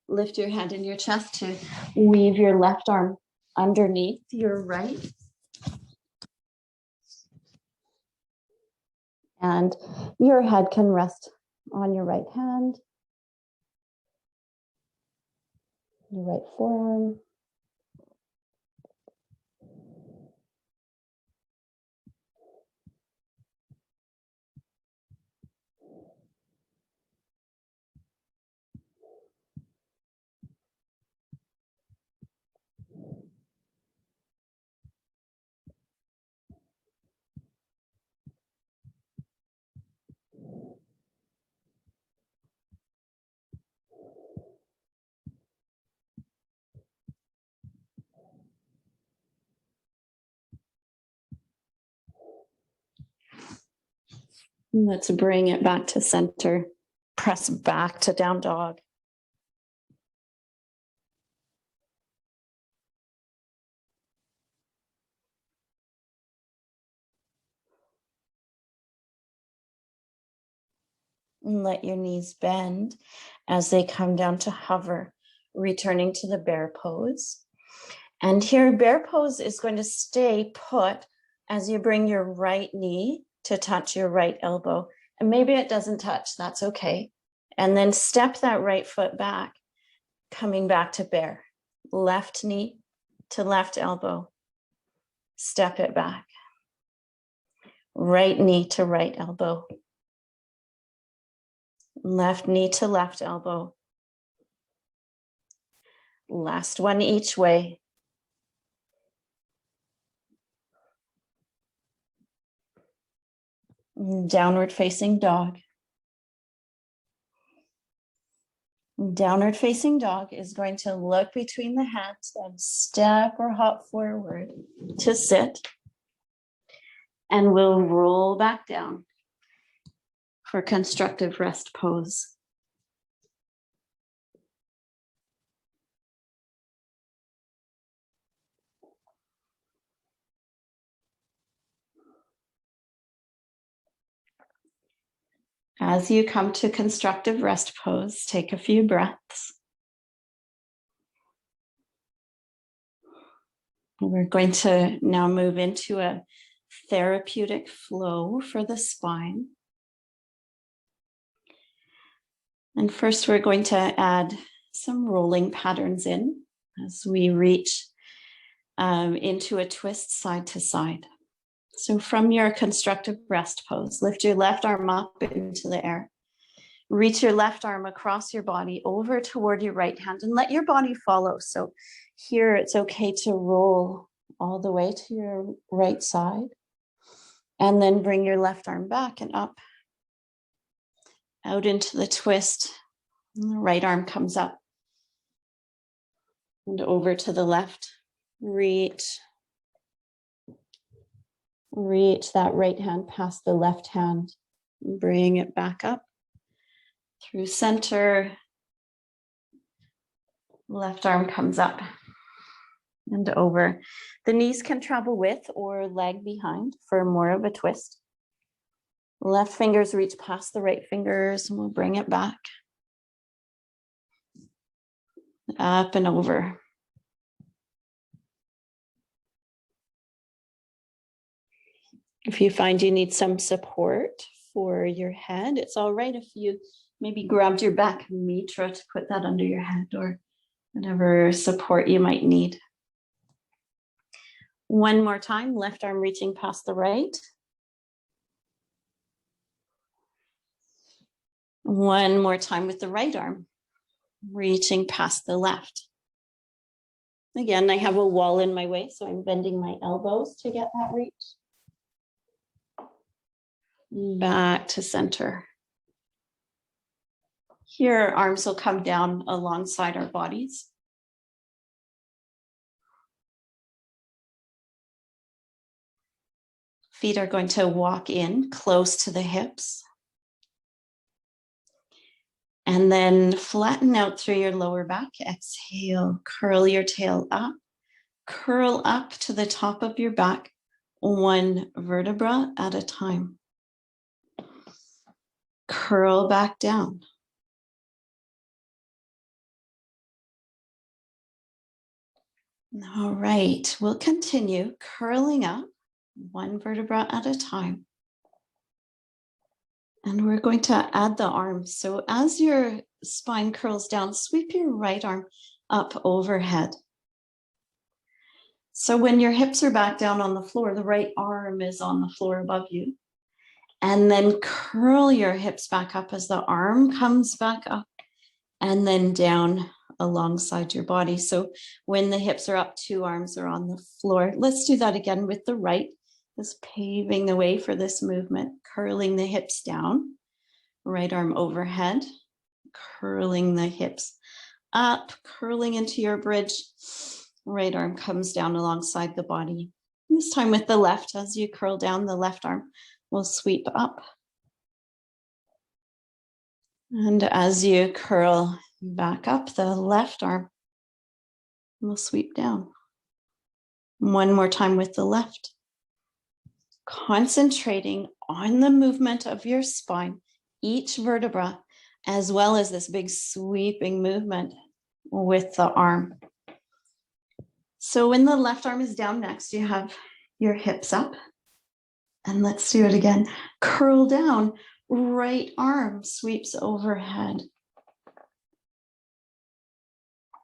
Lift your head and your chest to weave your left arm underneath your right. And your head can rest on your right hand, your right forearm. Let's bring it back to center. Press back to down dog. And let your knees bend as they come down to hover, returning to the bear pose. And here, bear pose is going to stay put as you bring your right knee to touch your right elbow. And maybe it doesn't touch, that's okay. And then step that right foot back, coming back to bear. Left knee to left elbow. Step it back. Right knee to right elbow. Left knee to left elbow. Last one each way. Downward facing dog. Downward facing dog is going to look between the hands and step or hop forward to sit. And we'll roll back down for constructive rest pose. As you come to constructive rest pose, take a few breaths. We're going to now move into a therapeutic flow for the spine. And first, we're going to add some rolling patterns in as we reach into a twist side to side. So from your constructive rest pose, lift your left arm up into the air. Reach your left arm across your body over toward your right hand and let your body follow. So here it's okay to roll all the way to your right side and then bring your left arm back and up, out into the twist. And the right arm comes up and over to the left. Reach Reach that right hand past the left hand. Bring it back up through center. Left arm comes up and over. The knees can travel with or lag behind for more of a twist. Left fingers reach past the right fingers and we'll bring it back. Up and over. If you find you need some support for your head, it's all right if you maybe grabbed your back mitra to put that under your head or whatever support you might need. One more time, left arm reaching past the right. One more time with the right arm, reaching past the left. Again, I have a wall in my way, so I'm bending my elbows to get that reach. Back to center. Here, arms will come down alongside our bodies. Feet are going to walk in close to the hips. And then flatten out through your lower back. Exhale, curl your tail up. Curl up to the top of your back, one vertebra at a time. Curl back down. All right, we'll continue curling up, one vertebra at a time. And we're going to add the arms. So as your spine curls down, sweep your right arm up overhead. So when your hips are back down on the floor, the right arm is on the floor above you. And then curl your hips back up as the arm comes back up and then down alongside your body. So when the hips are up, two arms are on the floor. Let's do that again with the right. Just paving the way for this movement, curling the hips down, right arm overhead, curling the hips up, curling into your bridge, right arm comes down alongside the body. This time with the left, as you curl down, the left arm will sweep up. And as you curl back up, the left arm will sweep down. One more time with the left. Concentrating on the movement of your spine, each vertebra, as well as this big sweeping movement with the arm. So when the left arm is down next, you have your hips up. And let's do it again. Curl down, right arm sweeps overhead.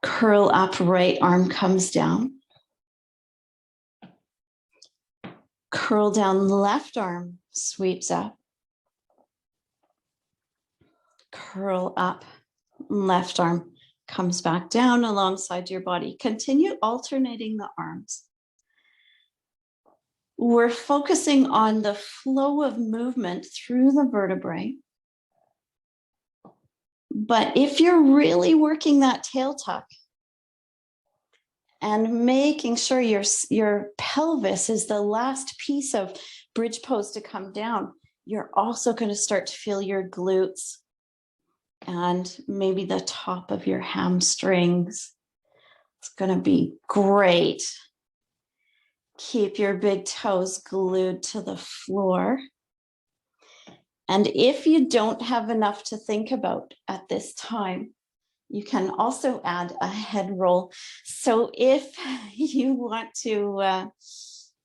Curl up, right arm comes down. Curl down, left arm sweeps up. Curl up, left arm comes back down alongside your body. Continue alternating the arms. We're focusing on the flow of movement through the vertebrae. But if you're really working that tail tuck and making sure your pelvis is the last piece of bridge pose to come down, you're also going to start to feel your glutes and maybe the top of your hamstrings. It's going to be great. Keep your big toes glued to the floor. And if you don't have enough to think about at this time, you can also add a head roll. So if you want to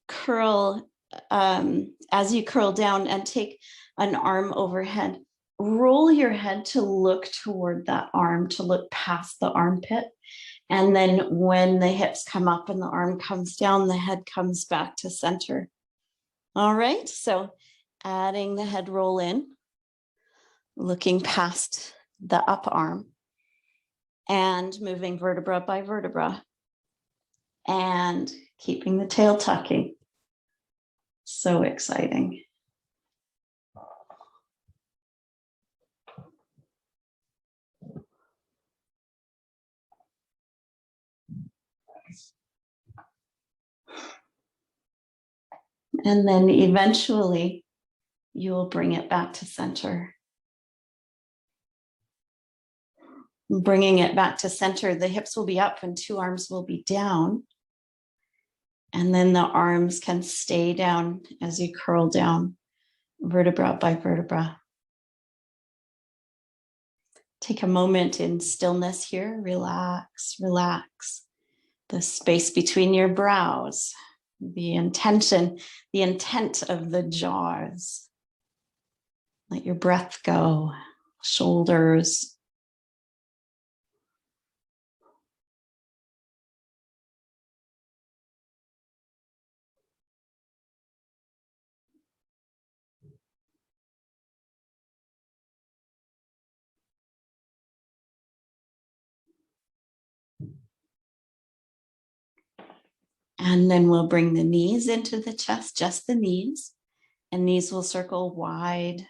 curl, as you curl down and take an arm overhead, roll your head to look toward that arm, to look past the armpit. And then when the hips come up and the arm comes down, the head comes back to center. All right, so adding the head roll in, looking past the up arm, and moving vertebra by vertebra, and keeping the tail tucking. So exciting. And then eventually you will bring it back to center. Bringing it back to center, the hips will be up and two arms will be down. And then the arms can stay down as you curl down, vertebra by vertebra. Take a moment in stillness here. Relax, relax. The space between your brows, the intent of the jaws. Let your breath go, shoulders. And then we'll bring the knees into the chest, just the knees. And knees will circle wide,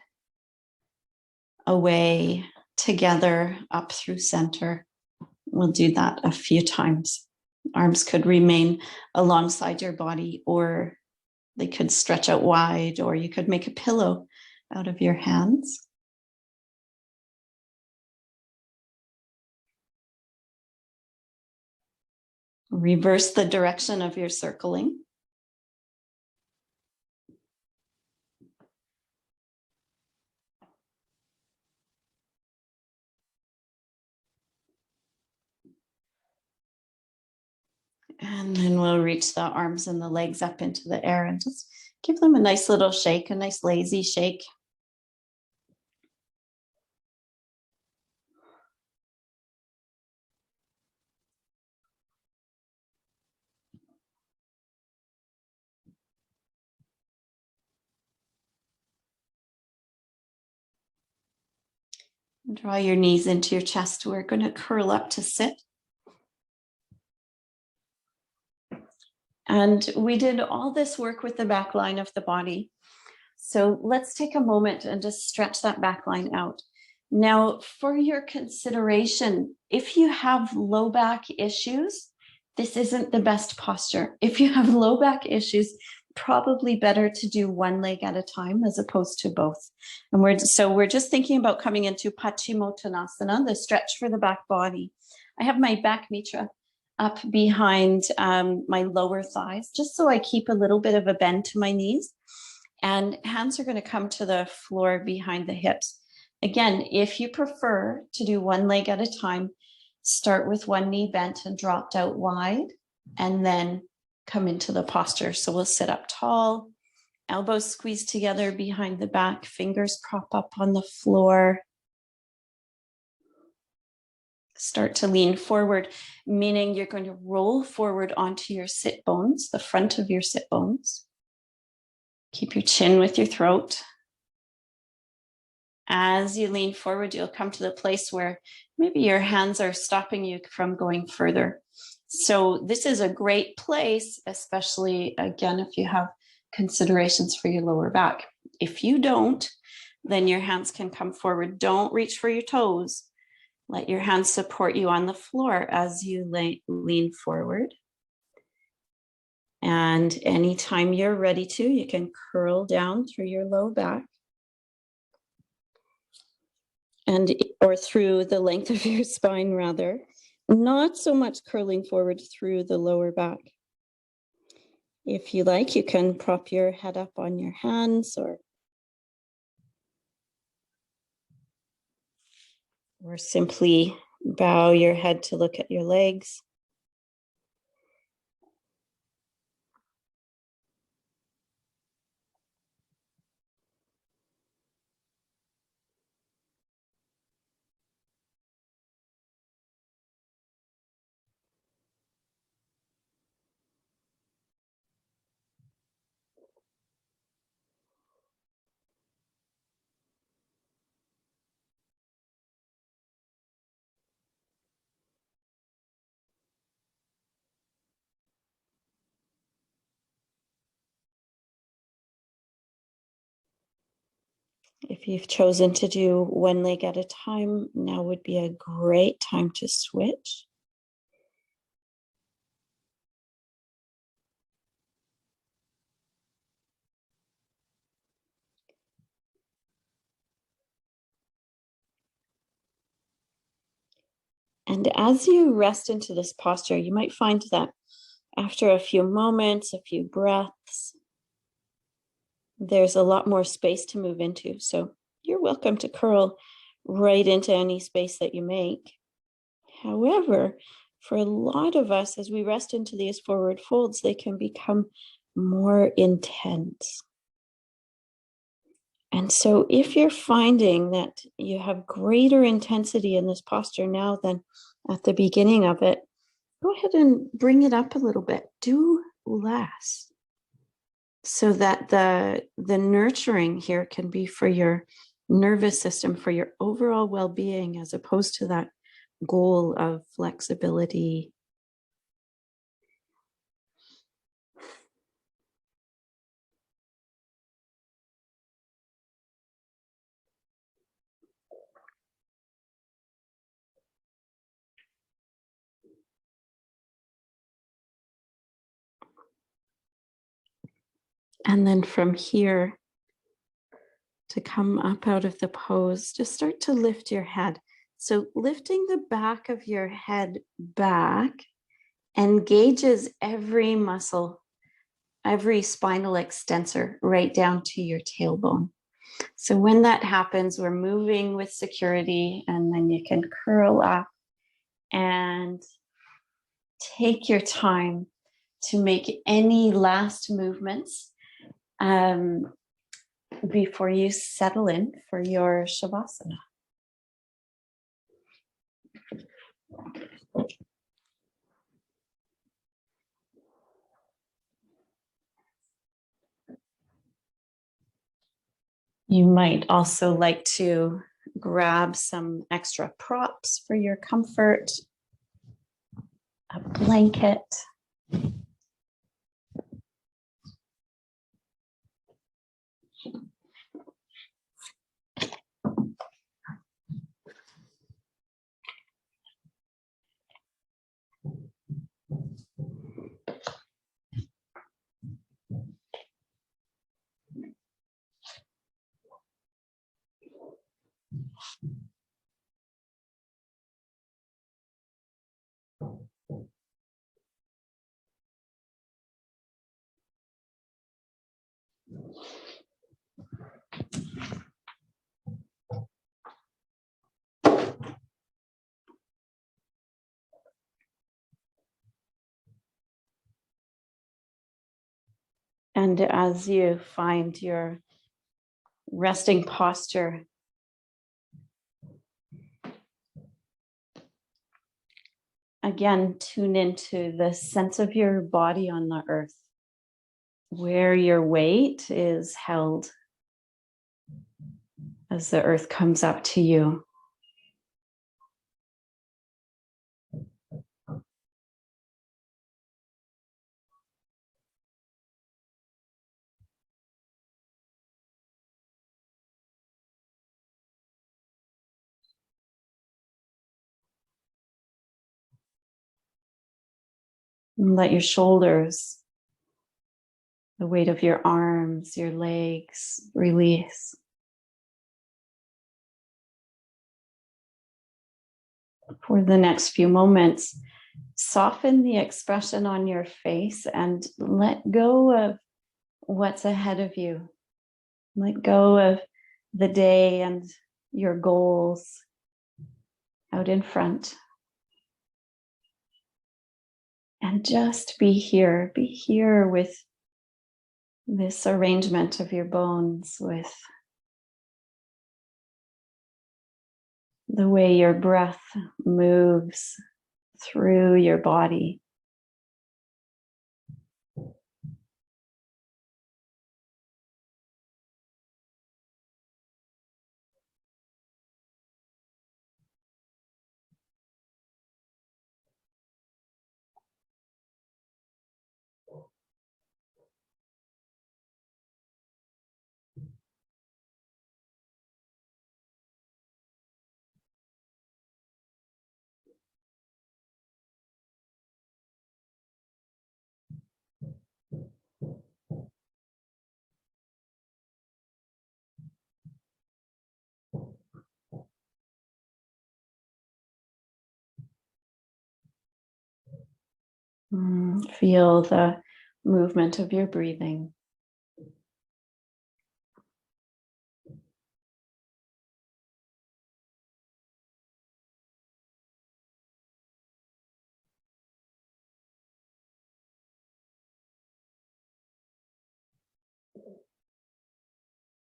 away, together, up through center. We'll do that a few times. Arms could remain alongside your body, or they could stretch out wide, or you could make a pillow out of your hands. Reverse the direction of your circling. And then we'll reach the arms and the legs up into the air and just give them a nice little shake, a nice lazy shake. Draw your knees into your chest. We're going to curl up to sit. And we did all this work with the back line of the body. So let's take a moment and just stretch that back line out. Now, for your consideration, if you have low back issues, this isn't the best posture. If you have low back issues, probably better to do one leg at a time as opposed to both. And we're just thinking about coming into Paschimottanasana, the stretch for the back body. I have my back mitra up behind my lower thighs, just so I keep a little bit of a bend to my knees. And hands are going to come to the floor behind the hips. Again, if you prefer to do one leg at a time, start with one knee bent and dropped out wide, and then come into the posture. So we'll sit up tall, elbows squeezed together behind the back, fingers prop up on the floor. Start to lean forward, meaning you're going to roll forward onto your sit bones, the front of your sit bones. Keep your chin with your throat. As you lean forward, you'll come to the place where maybe your hands are stopping you from going further. So this is a great place, especially, again, if you have considerations for your lower back. If you don't, then your hands can come forward. Don't reach for your toes. Let your hands support you on the floor as you lean forward. And anytime you're ready to, you can curl down through your low back or through the length of your spine, rather. Not so much curling forward through the lower back. If you like, you can prop your head up on your hands or simply bow your head to look at your legs. If you've chosen to do one leg at a time, now would be a great time to switch. And as you rest into this posture, you might find that after a few moments, a few breaths, there's a lot more space to move into. So you're welcome to curl right into any space that you make. However, for a lot of us, as we rest into these forward folds, they can become more intense. And so if you're finding that you have greater intensity in this posture now than at the beginning of it, go ahead and bring it up a little bit. Do less, so that the nurturing here can be for your nervous system, for your overall well-being, as opposed to that goal of flexibility. And then from here, to come up out of the pose, just start to lift your head. So lifting the back of your head back engages every muscle, every spinal extensor, right down to your tailbone. So when that happens, we're moving with security, and then you can curl up and take your time to make any last movements before you settle in for your Shavasana. You might also like to grab some extra props for your comfort, a blanket. And as you find your resting posture, again, tune into the sense of your body on the earth, where your weight is held as the earth comes up to you. And let your shoulders, the weight of your arms, your legs release. For the next few moments, soften the expression on your face and let go of what's ahead of you. Let go of the day and your goals out in front. And just be here with this arrangement of your bones, with the way your breath moves through your body. Feel the movement of your breathing.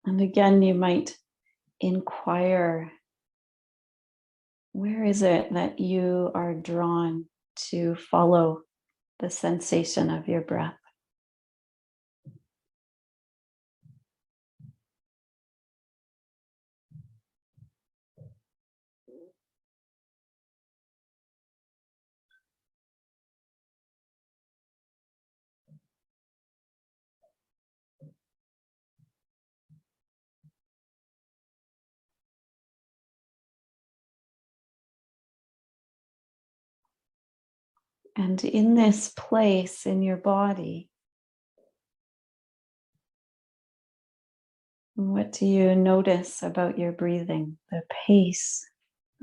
And again, you might inquire, where is it that you are drawn to follow the sensation of your breath? And in this place in your body, what do you notice about your breathing, the pace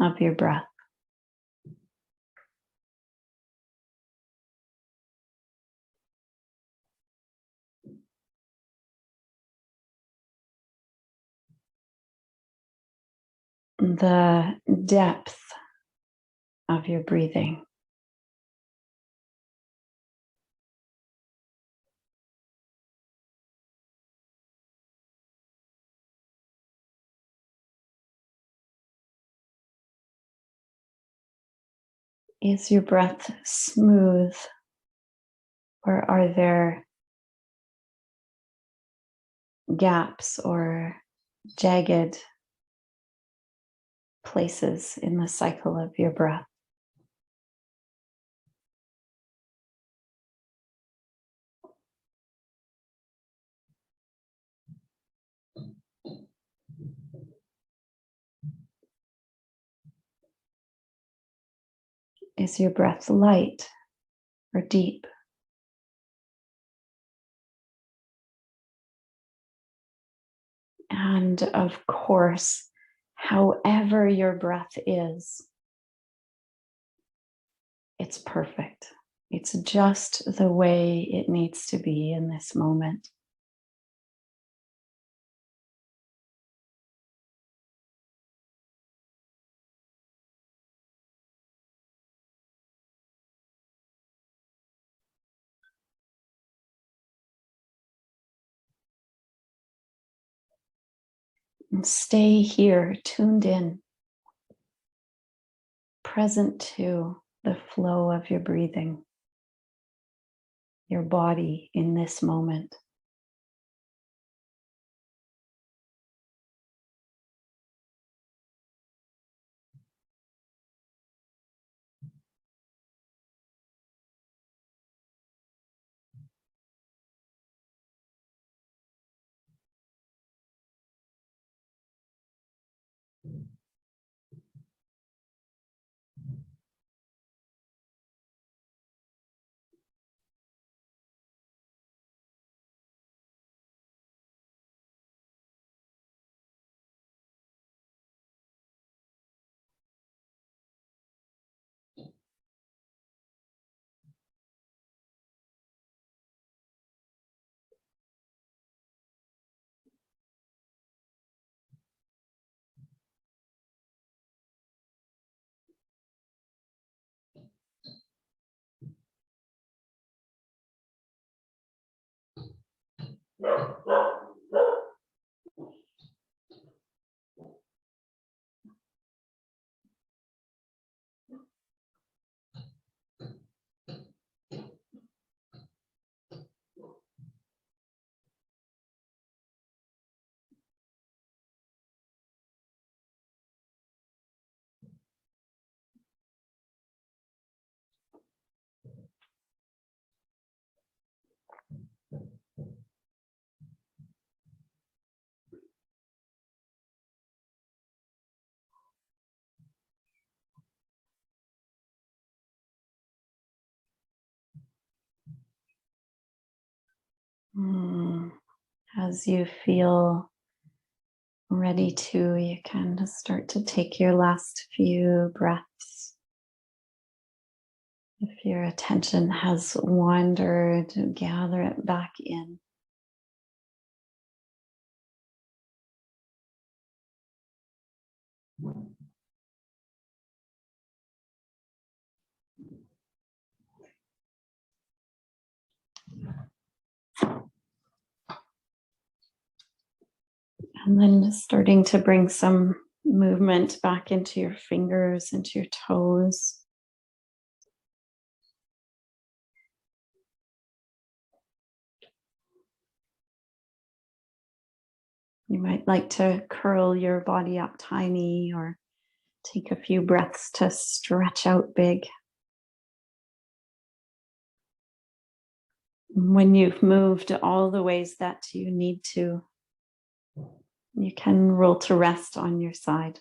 of your breath? The depth of your breathing. Is your breath smooth, or are there gaps or jagged places in the cycle of your breath? Is your breath light or deep? And of course, however your breath is, it's perfect. It's just the way it needs to be in this moment. And stay here, tuned in, present to the flow of your breathing, your body in this moment. As you feel ready to, you can start to take your last few breaths. If your attention has wandered, gather it back in. And then starting to bring some movement back into your fingers, into your toes. You might like to curl your body up tiny or take a few breaths to stretch out big. When you've moved all the ways that you need to, you can roll to rest on your side.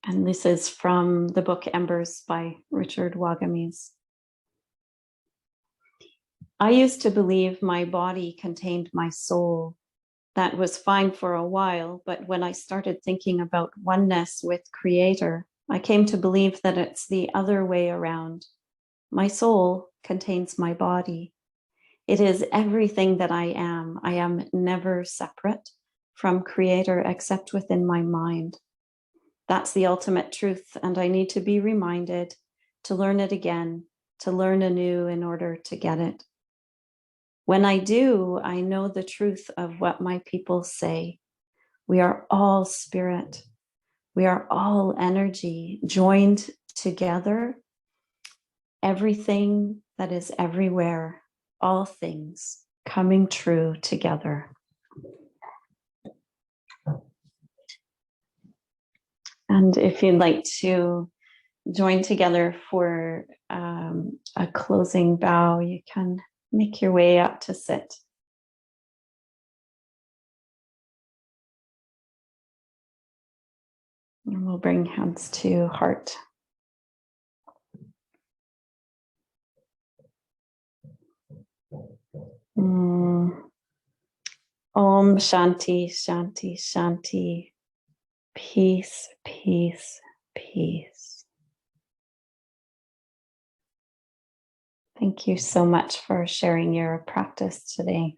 And this is from the book Embers by Richard Wagamese. I used to believe my body contained my soul. That was fine for a while, but when I started thinking about oneness with Creator, I came to believe that it's the other way around. My soul contains my body. It is everything that I am. I am never separate from Creator except within my mind. That's the ultimate truth, and I need to be reminded to learn it again, to learn anew in order to get it. When I do, I know the truth of what my people say. We are all spirit. We are all energy joined together. Everything that is everywhere, all things coming true together. And if you'd like to join together for a closing bow, you can make your way up to sit. And we'll bring hands to heart. Om Shanti, Shanti, Shanti. Peace, peace, peace. Thank you so much for sharing your practice today.